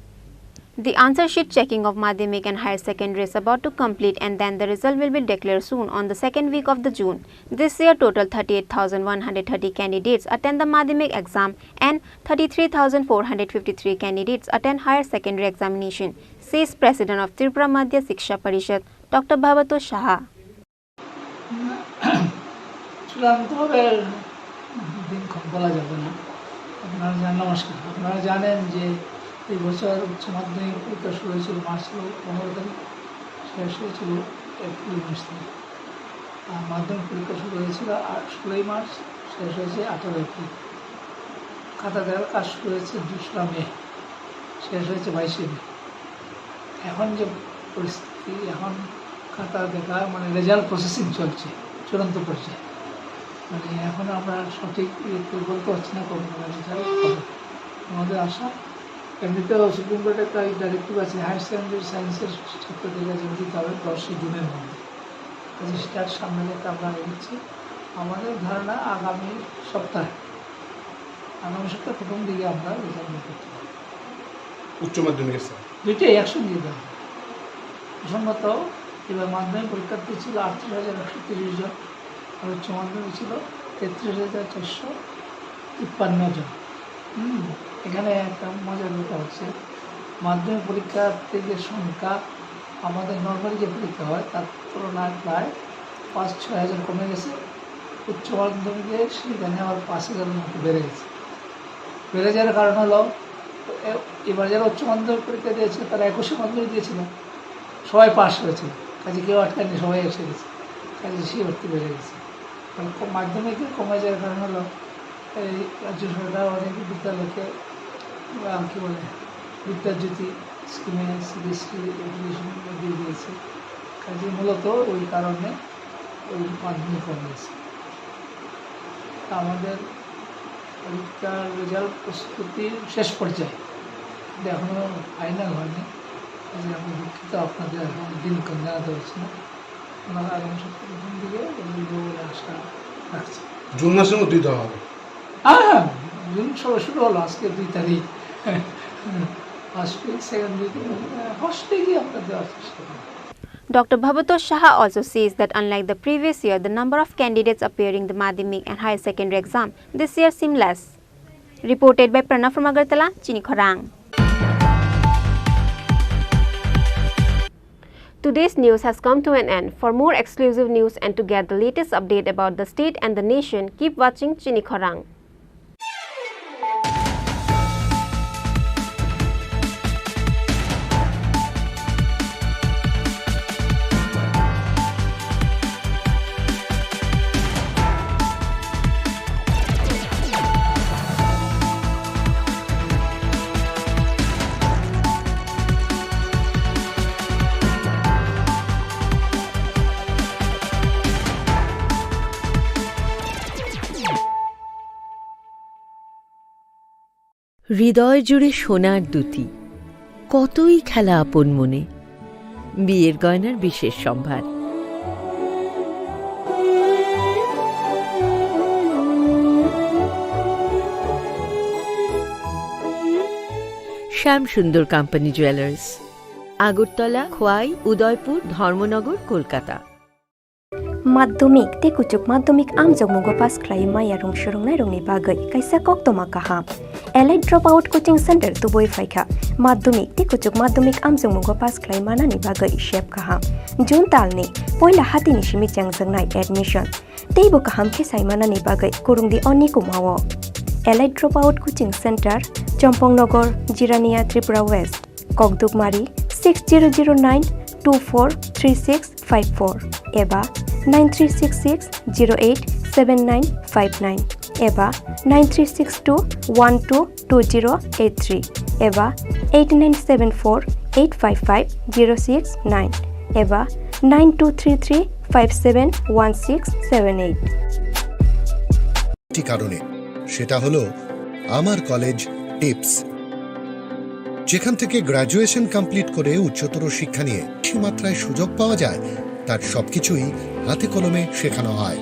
The answer sheet checking of Madhyamik and higher secondary is about to complete and then the result will be declared soon on the second week of the June. This year total 38,130 candidates attend the Madhyamik exam and 33,453 candidates attend higher secondary examination, says President of Tripura Madhya Shiksha Parishad Dr. Bhabatosh Saha. এই বছর উচ্চ মাধ্যমিক পরীক্ষা শুরু হয়েছিল March 15 তারিখ শেষ হয়েছিল এপ্রিল মাস থেকে আর মাধ্যমিক পরীক্ষা শুরু হয়েছিল 16 মার্চ শেষ হয়েছে 18 এপ্রিল খাতা দেওয়ার কাজ শুরু হয়েছে 2 মে শেষ হয়েছে 22 মে এখন যে পরিস্থিতি এখন খাতা দেখা মানে রেজাল্ট প্রসেসিং চলছে চূড়ান্ত পর্যায়ে মানে এখন আমরা সঠিক বলতে পারছি না কবে রেজাল্ট হবে আমাদের আশা এমনিতেও সুপ্রিম কোর্টের একটা ডাইরেক্টিভ আছে হায়ার সেকেন্ডারি সায়েন্সের ছাত্রদের রেজাল্ট দিতে হবে 10 জুনের মধ্যে রেজিস্টার সামনে রেখে আমরা এগোচ্ছি আমাদের ধারণা আগামী সপ্তাহে প্রথম দিকে আমরা রেজাল্ট করতে পারব উচ্চ মাধ্যমিকের স্যার দুইটাই একসঙ্গে দেওয়া প্রসঙ্গত এবার মাধ্যমিক পরীক্ষার্থী ছিল 38,130 জন, আর উচ্চ মাধ্যমিক ছিল 33,453 জন। এখানে একটা মজার ব্যাপার হচ্ছে মাধ্যমিক পরীক্ষার্থীদের সংখ্যা আমাদের নর্মালি যে পরীক্ষা হয় তার তুলনায় প্রায় 5-6,000 কমে গেছে। উচ্চ মাধ্যমিকে সেখানে আবার 5,000 মতো বেড়ে গেছে। বেড়ে যাওয়ার কারণ হলো এবার যারা উচ্চ মাধ্যমিক পরীক্ষা দিয়েছিল তারা 21শে মাধ্যমিক দিয়েছিল, সবাই পাস হয়েছিল, কাজে কেউ আটকায়নি, সবাই এসে গেছে, কাজে সেই ভর্তি বেড়ে গেছে। মাধ্যমিকে কমে যাওয়ার কারণ হলো এই রাজ্য সরকার অনেক বিদ্যালয়কে কী বলে বিদ্যাজ্যোতি স্কিমে সিবিএসসি এডুকেশন দিয়ে দিয়েছে, কাজে মূলত ওই কারণে ওই মাধ্যমিক কমে গেছে। আমাদের পরীক্ষার রেজাল্ট প্রস্তুতির শেষ পর্যায়ে, কিন্তু এখনও ফাইনাল হয়নি, কাজে আমি দুঃখিত, আপনাদের এখন দিনক্ষণ জানাতে পারছি না। ওনারা আগামী সপ্তাহের প্রথম দিকে বলে আশা রাখছি। জুন মাসের মধ্যেই দেওয়া হবে। হ্যাঁ, জুন শুরু হলো, আজকে 2 তারিখ, first week second week first উইকই আপনার দেওয়ার চেষ্টা করব। Dr. Bhabatosh Saha also says that unlike the previous year, the number of candidates appearing the Madhyamik and Higher Secondary exam this year seem less. Reported by Pranav from Agartala, Chini Khorang. Today's news has come to an end. For more exclusive news and to get the latest update about the state and the nation, keep watching Chini Khorang. হৃদয় জুড়ে সোনার দুটি, কতই খেলা আপন মনে, বিয়ের গয়নার বিশেষ সম্ভার। শ্যাম সুন্দর company jewellers, Agartala, Khowai, Udaipur, Dharmanagar, Kolkata. Madhyamik te kuchuk madhyamik amjongmugo pass khlai maya rong shorong rongni bagai kaisa koktoma kaham. Allied dropout coaching center tuboi phaikha. Madhyamik te kuchuk madhyamik amjongmugo pass khlai manani bagai shep kaham. June talni poila hatini shimi changjangnai admission. Teibo kaham ke saimanani bagai kurungdi onni kumawo. Allied dropout coaching center Champongnagar, Jirania, Tripura West. Kokdugmari 6009 243654 एबा 9366087959 एबा 9362122083 एबा 8974855069 एबा 9233571678। একটি কারণে, সেটা হলো আমার college tips, যেখান থেকে গ্র্যাজুয়েশন কমপ্লিট করে উচ্চতর শিক্ষা নিয়ে বেশি মাত্রায় সুযোগ পাওয়া যায়, তার সবকিছুই হাতে কলমে শেখানো হয়।